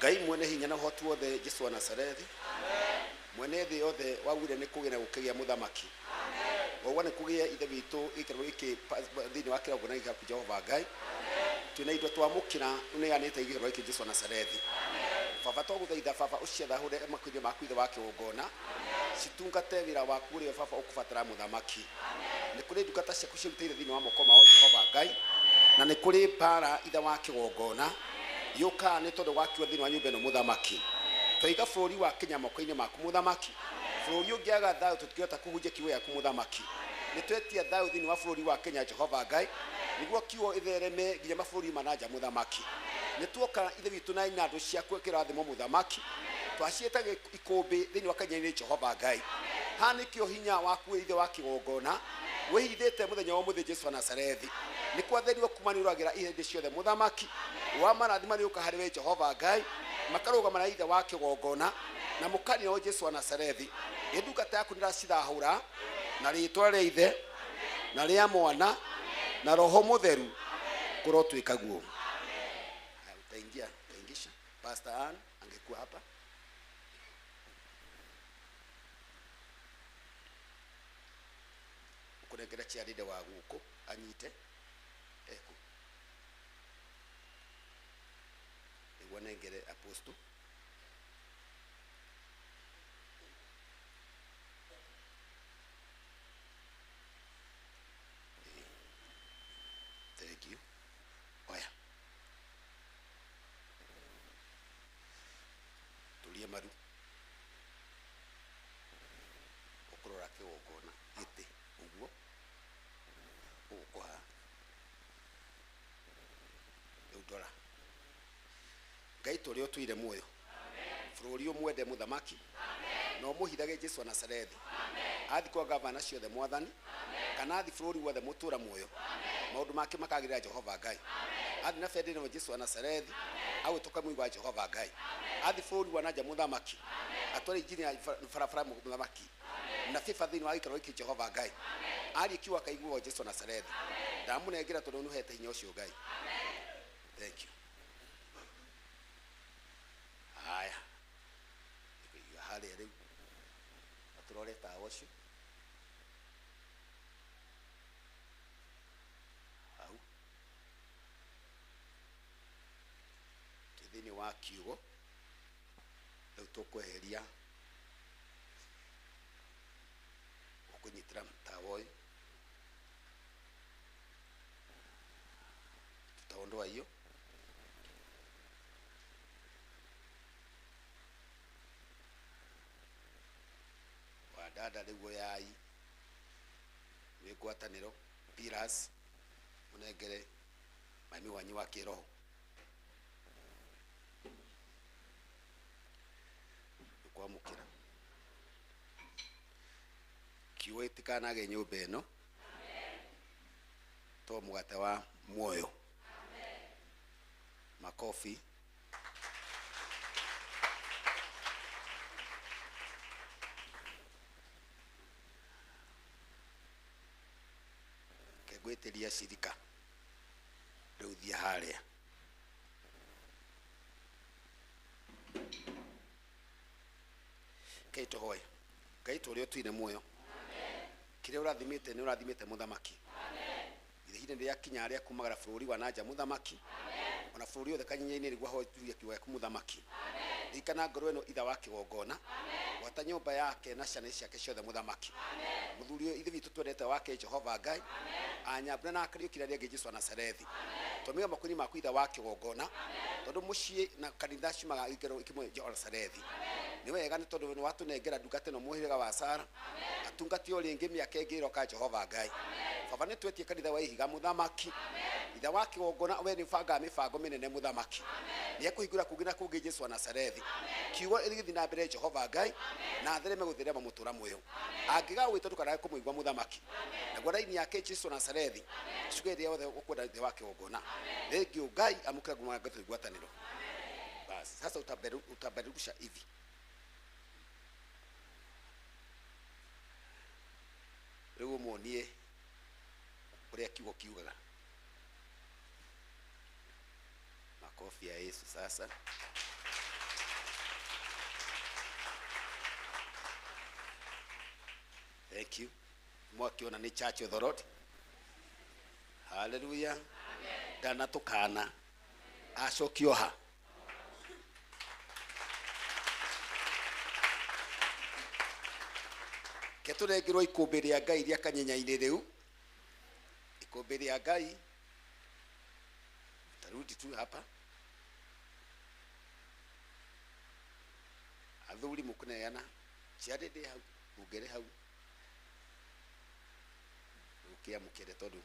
Ngai mwene hinya na ũhoti wothe Jesũ wa Nazarethi mwene thĩ yothe wagwire nĩ kũgĩa gũkĩgĩa mũthamaki ũguo nĩ kũgĩa ithe witũ gĩkĩro gĩkĩ thĩinĩ wa kĩrabu na gĩkaku Jehova Ngai twĩna indo twamũkĩra ũneanĩte gĩkĩro gĩkĩ Jesũ wa Nazarethi baba twagũthaitha baba ũciathahũre makinya maku ithe wa kĩgongona citungate wĩra waku ũrĩa baba ũkũbatara mũthamaki nĩ kũrĩ ndungata ciaku ciarutĩire thĩinĩ wa moko mao Jehova Ngai na nĩ kũrĩ mbara ithe wa kĩgongona yoka nĩ tondũ wakiwa thĩinĩ wa nyũmba ĩno mũthamaki twaiga bũrũri wa Kenya moko-inĩ maku mũthamaki bũrũri ũngĩaga thayũ tũtikĩhota kũhunjia kiugo gĩaku mũthamaki nĩ twetia thayũ thĩinĩ wa bũrũri wa Kenya Jehova Ngai nĩguo kiugo ithereme nginya mabũrũri ma nanja mũthamaki nĩ tuoka ithe witũ na inandũ ciaku kĩrathimo mũthamaki twaciĩta ikũmbĩ thĩinĩ wa Kanyenya-Ini Jehova Ngai ha nĩkĩo hinya waku ithe wa kĩgongona wĩhithĩte mũthenya wa mũthĩ Jesũ wa Nazarethi nĩ kwathĩrio kuma nĩ ũragĩra ihĩndĩ ciothe mũthamaki wa marathima nĩ ũka harĩ we Jehova Ngai makaruga maraithe wa kigongona na mukani o Jesu wa Nazarethi indungata yaku ndiracirahura na ritwa ria ithe na ria mwana na roho mutheru kuro twikaguo. Utaingisha Pastor Ann angekuwa hapa. Ukunengera chiaride wa guko anyite eko nengere apostle thank you. Oya tulie maru okurora kigongona gite uguo ukwa udora Ngai turi o tuire muoyo bururi umwende muthamaki no muhithage Jesu wa Nazarethi athi kwa gavana ciothe mwathani kana athi bururi wothe mutura muoyo maundu make makagirira Jehova Ngai athi na fedini wa Jesu wa Nazarethi au tukamwigwa Jehova Ngai athi bururi wa nanja muthamaki atware injini ya farafara muthamaki na fifa thini wa ikaro iki Jehova Ngai ari kiwa kaiguo Jesu wa Nazarethi ndamunengera tondu nuhete hinya ucio Ngai. Thank you. Haya ikiwa hali leo aturore tawocio au kithini wa kiugo leo tukweheria ukunyitira mtawo tutaondoa hiyo dada lewo yai wegwataniro pillars munegere mami wanyu wa kiroho kwa mukira kiwetikana ge nyumba eno to mugate wa muoyo makofi gweteria shirika reuthia haria keito hoy gaito rio tuine muoyo kire urathimite ni urathimite muthamaki ithinde ndia kinya aria kumagara bururi wa nanja muthamaki ona bururi othe Kanyenya-Ini rigwa ho tuya kiwa ku muthamaki ikana ngoro eno itha wa kigongona wata nyumba yake na ciana ciake ciothe muthamaki muthuri ithe bitu twendete wake Jehova Ngai anyambura na akario kiraria ngi Jesu wa Nazarethi tomiga makuni maku itha wa kigongona tondu mucii na kanitha cimaga ikero ikimwe Jehova Nazarethi ni wega ni tondu ni watu nengera ndungate no muhiriga wa Sara atungati o ringi miaka ingiro ka Jehova Ngai baba ni twetie kanitha wa ihiga muthamaki itha wa kigongona we ni banga mibango minene muthamaki ni ekuhingura kugina kungi Jesu wa Nazarethi kiugo irigithi na mbere Jehova Ngai na thereme guthirema mutura muyo angiga gwitwo tukara kumuigwa muthamaki na gwaraini yake Jesu wa Nazarethi cugethia wothe ukwenda ithe wa kigongona thengi Ngai amukira gumwa ngatho igwataniro basi sasa utaberusha hivi leo muonie uria kiugo kiugaga makofi ya Yesu sasa thank you mwakiona ni church of the Lord hallelujah amen dana tukana acokioha keturegirwo ikumbi ria Ngai ria Kanyenya-Ini riu ikumbi ria Ngai tarudi tu hapa athuri mukuneana ciarinde hau ungere hau ukia mukere tondu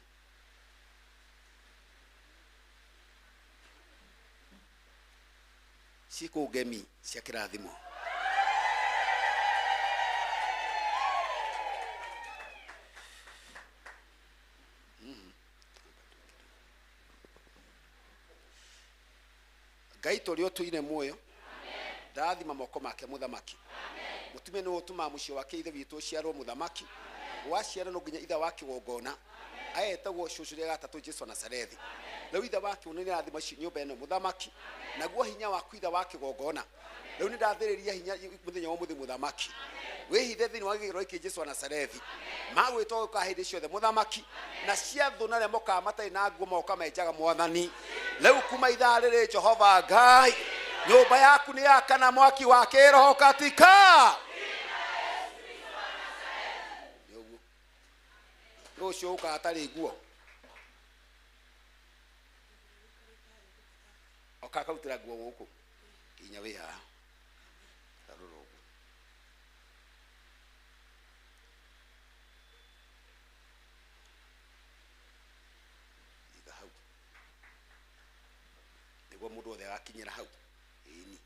siku gemi cia kirathimo Ngai turi o tuine muoyo ndathima moko make muthamaki mutume no utuma mucio wake ithe witu ciarwo muthamaki waciara no nginya ithe wake gongona ayetagwo cucuria gatatu Jesu Nazarethi riu ithe wake unene athima nyumba eno muthamaki naguo hinya waku ithe wake gongona riu ni ndathiriria hinya muthenya wa muthi muthamaki wihithe thini wa gigiro iki Jesu Nazarethi magwitwo ka hindi ciothe muthamaki na ciathu na remo ka matai na nguo moka menjaga mwathani riu kuma ithaa riri Jehova Ngai nyumba yaku ni yakana mwaki wa kiroho katika rucio ukatari nguo okakarutira nguo guku kinya wi haha taruru iga hau niguo mundu othe agakinyira hau ini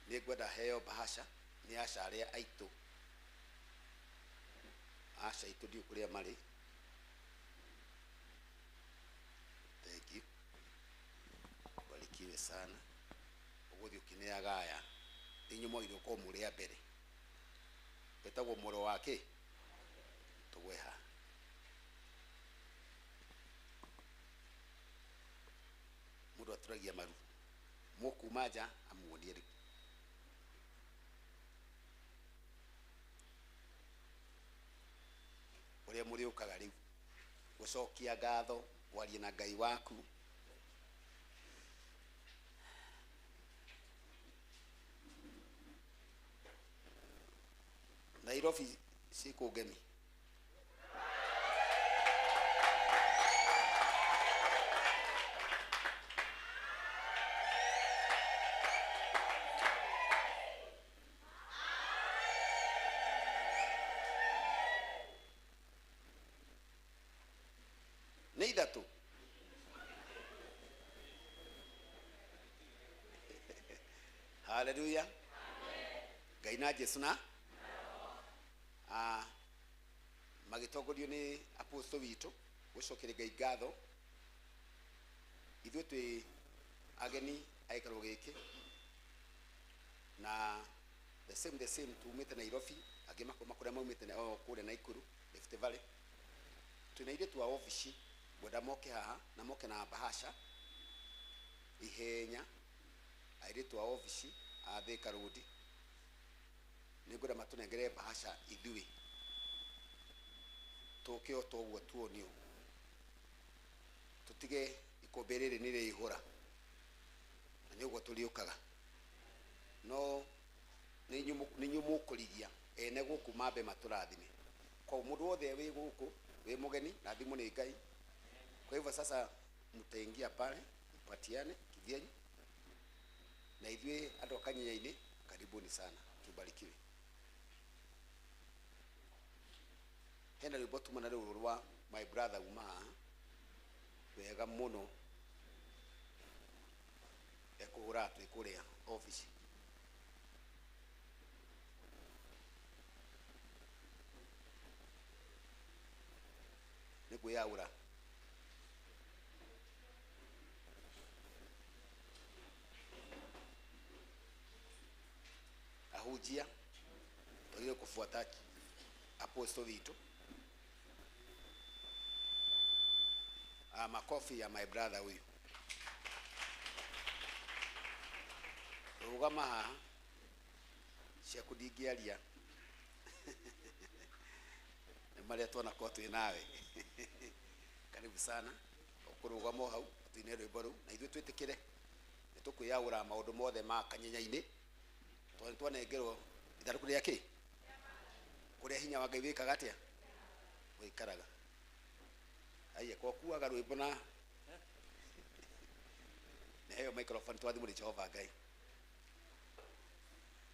nigwenda heo bahasha ni acaria aitu aca itu ndio kuria mari thank you barikiwe sana uguthi ukineaga aya ninyu moiro ko muria mbere betagwo muro wake tugweha mundu aturagia maru mukuma nja amuonie riu uria muri ukaga riu gucokia ngatho warie na Ngai waku Nairobi siku gemi neither tu hallelujah Ngai na Jesu na magitongorio ni apostle witu gucokere Ngai ngatho ithuĩ twĩ ageni aikaro gĩkĩ na the same tumĩte Nairobi angĩ makoma kũrĩa maumĩte kũrĩa Naikuru Rift Valley twĩna airĩtu a ofici gwenda moke haha na moke na bahasha ihenya airĩtu a ofici a Thika Road nĩngwenda matunengere bahasha ithuĩ tũke o toguo tuonio tutige ikombe rĩrĩ nĩ rĩihũra na nĩguo tũrĩũkaga no nĩ nyũmũkũrigia ene gũkũ mambe matũrathime kwa mũndũ wothe wĩ gũkũ wĩ mũgeni na thimũ nĩ Ngai kwa hivyo sasa mtaingia pale mpatiane kidhiani na ithuĩ andũ a Kanyenya-Ini karibuni sana tubarikiwe hena rwĩmbo tumana rũrũ rwa my brother uma wega mũno ekũhũra twĩ kũrĩa office nĩkwĩyaũra ahujia tũgire kufuata apostle witu makofi ya my brother huyu rugama haha cia kudingiaria maria tuona kwa twĩ nawe karibu sana ukurugama hau twine rwĩmbo rũu na ithuĩ twĩtĩkĩre nĩ tũkwĩyaũra maũndũ mothe ma Kanyenya-Ini twanengerwo itharũkũ rĩa kĩ kũrĩa hinya wa Ngai wĩkaga atĩa wĩikaraga aiye kwa kuaga rwĩmbo na heo microphone twathimũ nĩ Jehova Ngai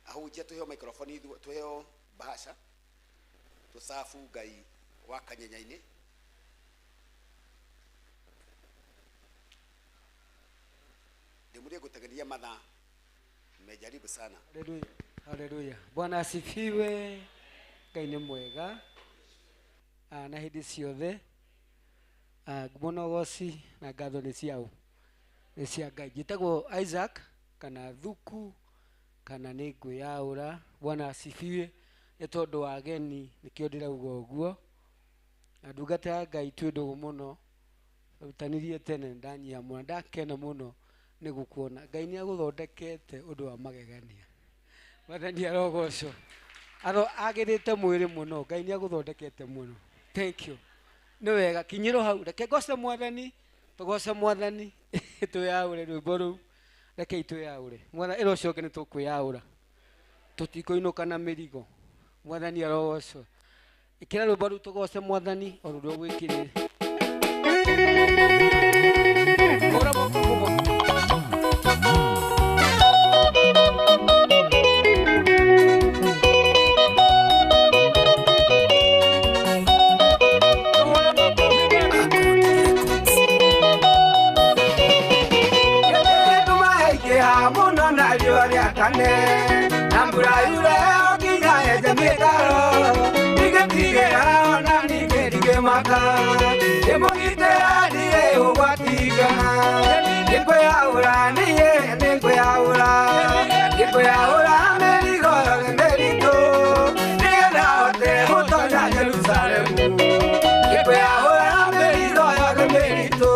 ahunjia tuheo microphone tuheo bahasha tusafu Ngai wa Kanyenya-Ini ndimurie gutegeria mathaa mmejaribu sana haleluya haleluya Bwana asifiwe Ngai nĩ mwega na hĩndĩ ciothe mũnogoci na ngatho nĩ ciao nĩ cia Ngai njĩtagwo Isaac kana thuku kana nĩ ngwĩyaũra. Bwana asifiwe. Nĩ tondũ wa ageni nĩkĩo ndĩrauga ũguo. Na ndungata ya Ngai twĩ ndũgũ mũno, rutanirie tene ndanyia mũno, ndakena mũno nĩ gũkuona. Ngai nĩ agũthondekete ũndũ wa magegania. Mwathani arogocwo. Agĩrĩte mwĩrĩ mũno, Ngai nĩ agũthondekete mũno. Thank you. Nĩ wega kinyĩrwo hau, reke ngoce Mwathani, tũgoce Mwathani, twĩyaũre rwĩmbo rũu, rekei twĩyaũre. Mwathani ĩro ũcio ũngĩ nĩ tũkwĩyaũra, tũtikũinũka na mĩrigo. Mwathani arogocwo. Ĩkĩra rwĩmbo rũu tũgoce Mwathani o rũrĩa ũgwĩkĩrĩre. Nambura yule okinya eje mitaro nigetigera ona nigerige maka emogitera niye ubatigana nikweyaura niye nikweyaura merigo merito nienda ote hutonya Jerusalemu nikweyaura merigo merito.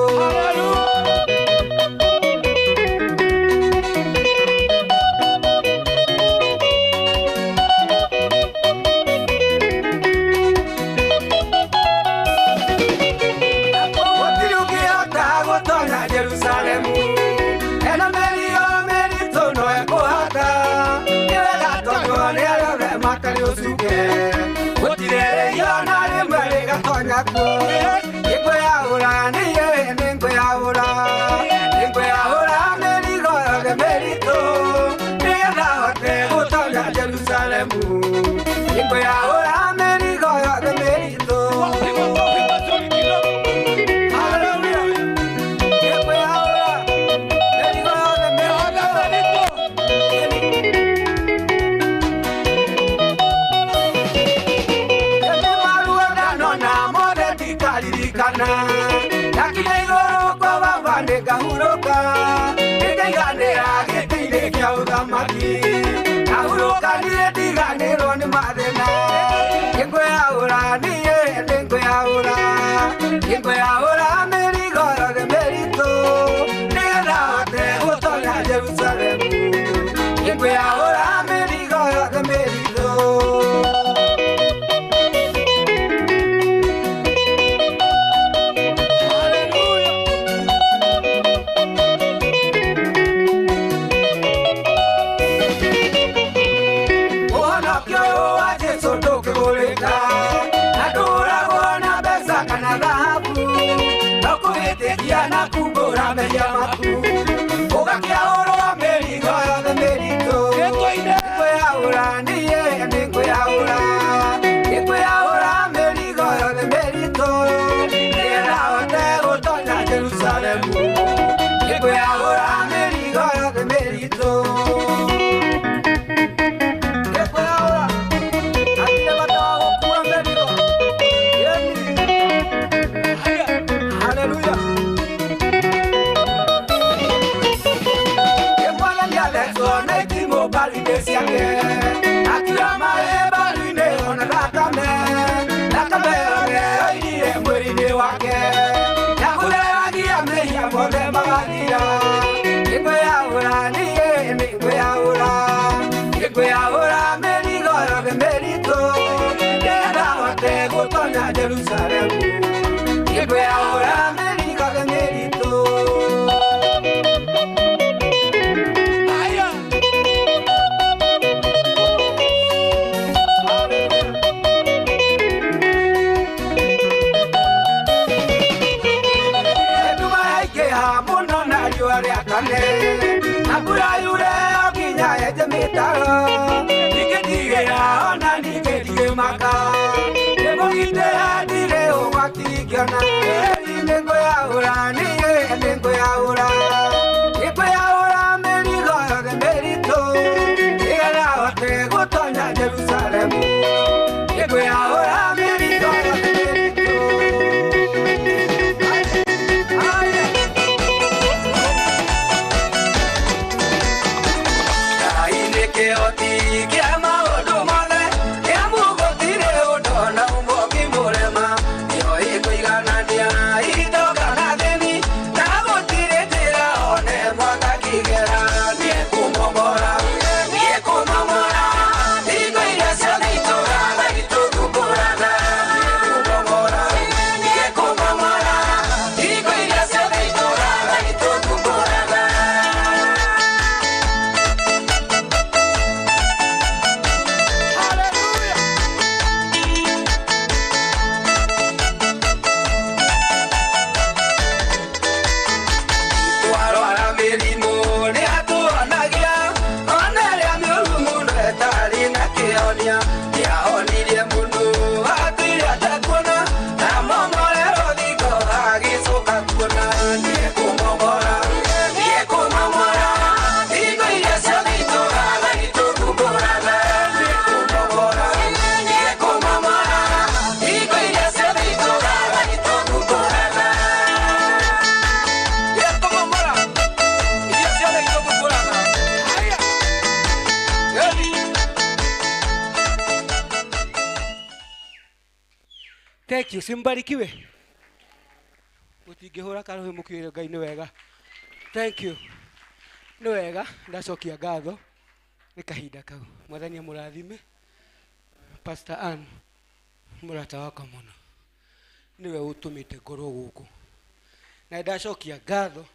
Nikweyaura niye nikweyaura merigo merito nienda ote hutonya Jerusalemu nikweyaura merigo merito. Nahuruka niye ndiganĩrwo nĩ mathĩna nikweyaura niye nikweyaura mĩrigo yothe mĩritũ nĩgetha hote gũtonya Jerusalemu nikweyaura mĩrigo yothe mĩritũ. Na kumbura meria maku ugakiaurwa merigo yothe mĩritũ nikweyaura niye nikweyaura mĩrigo yothe mĩritũ nĩgetha hote gũtonya Jerusalemu nikweyaura mĩrigo yothe mĩritũ. Nikweyaura atire bata wa gũkua mĩrigo. Hallelujah. Akira maeba line ona rakame oire mwirine wake yakuderagia mehia mothe magathira nikweyaura niye nikweyaura merigo yothe mĩritũ nĩgetha hote gũtonya Jerusalemu nikweyaura merigo yothe mĩritũ. Nambura yule okinya eje mitaro nigetigera ona nigerige maka emogitera ndire ũgwatigiana nikweyaura niye nikweyaura mĩrigo yothe mĩritũ nĩgetha hote gũtonya Jerusalemu nikweyaura mĩrigo yothe mĩritũ. you. Simbarikiwe. Utingihura karuhi mukire Ngai ni wega. Thank you. Ni wega ndacokia ngatho ni kahinda kau. Mwathani amurathime. Pastor Ann murata wakwa muno. Niwe utumite ngorwo guku. Na ndacokia ngatho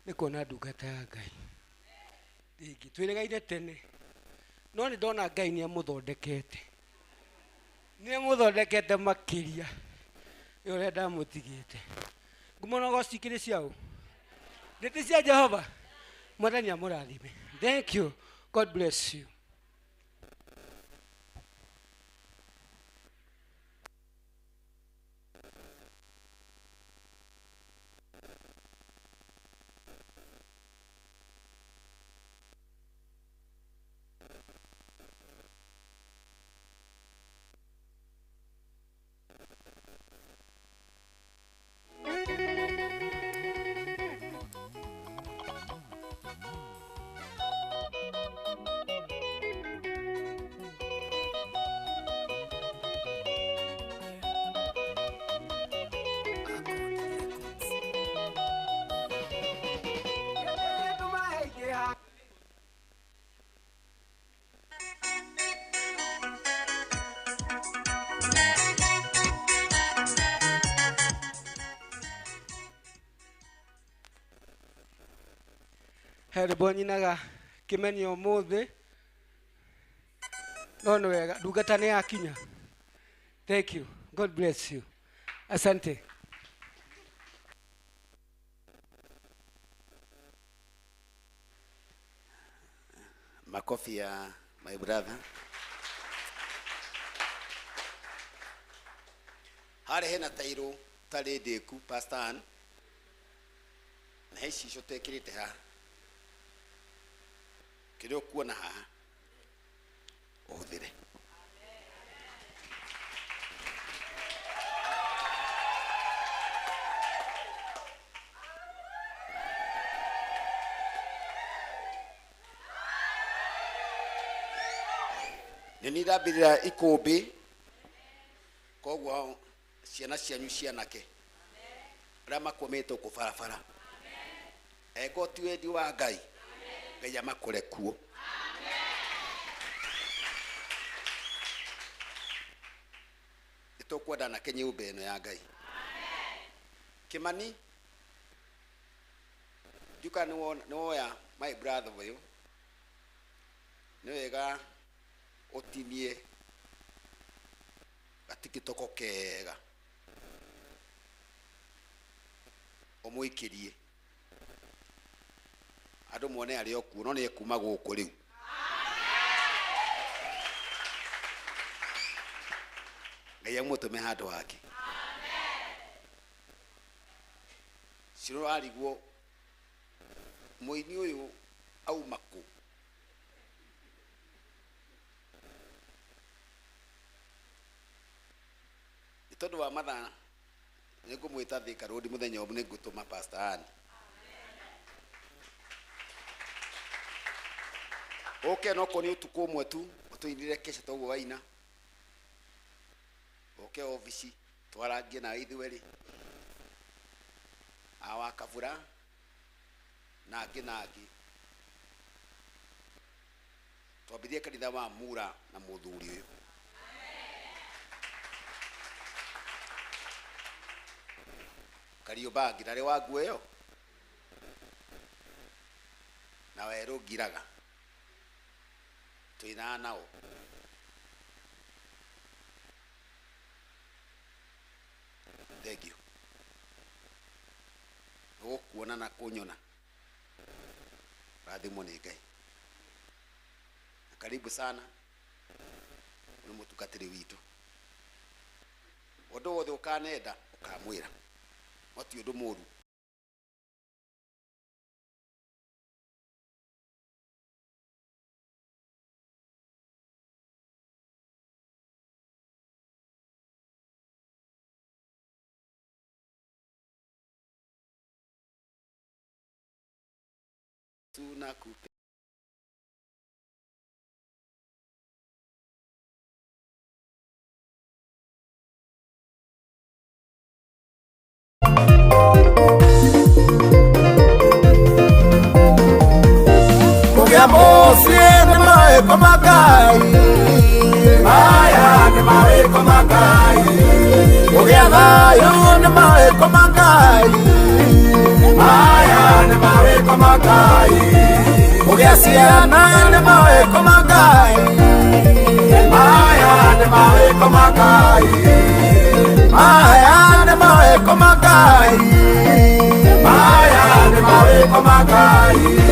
ni kuona ndungata ya Ngai. Dingi twirigaire tene. No ni ndona Ngai ni amuthondekete. Ni amuthondekete makiria. Yore ndamutigite. Ngumono gocikire ciao. Ndete cia Jehova. Mwathani amurathime. Thank you. God bless you. Here bonyinaga kimenyo muthi no wega ndungata ni yakinya. Thank you. God bless you. Asante. Makofi ya my brother. Hare hena tairo tari ndeku Pastor Ann. Na heci icio tekirite ha. Kĩrĩa ũkuona haha ũhũthĩre. Nĩ nĩndambĩrĩra ikũmbĩ koguo ciana cianyu cianake arĩa makomete gũkũ barabara eko ti wendi wa Ngai Ngai amakore kuo. Nĩtũkwenda nake nyũmba ĩno ya Ngai. Kimani nduka nĩ woya my brother ũyũ nĩ wega ũtinie gatikitoko kega ũmũikĩrie andũ muone arĩ okuo no nĩ ekuma gũkũ rĩu. Ngai amũtũme handũ hake. Ciro arigwo mũini ũyũ auma kũ. Nĩ tondũ wa mathaa nĩngũmwĩta Thika Road mũthenya ũmwe nĩngũtũma Pastor Ann. Okay, no koni utuko umwe tu utuinire Kesha togo waina. Okay, office twarangie na ithueri. Awa kavura nagi. Twambithie kanitha wa Mura na muthuri uyu. Kariobangi ndari wa nguo iyo. Na weru giraga. Tuina nao. Thank you. Kuona na kunyona. Rathimo ni Ngai. Karibu sana. Ni mutukatiri witu. Odo wothe ukanenda ukamwira. Wati undu muru. Tunakupe makai maya ni maweko makai ugiathayo ni maweko makai maya ni maweko makai ugiaciana ni maweko makai maya ni maweko makai maya ni maweko makai maya ni maweko makai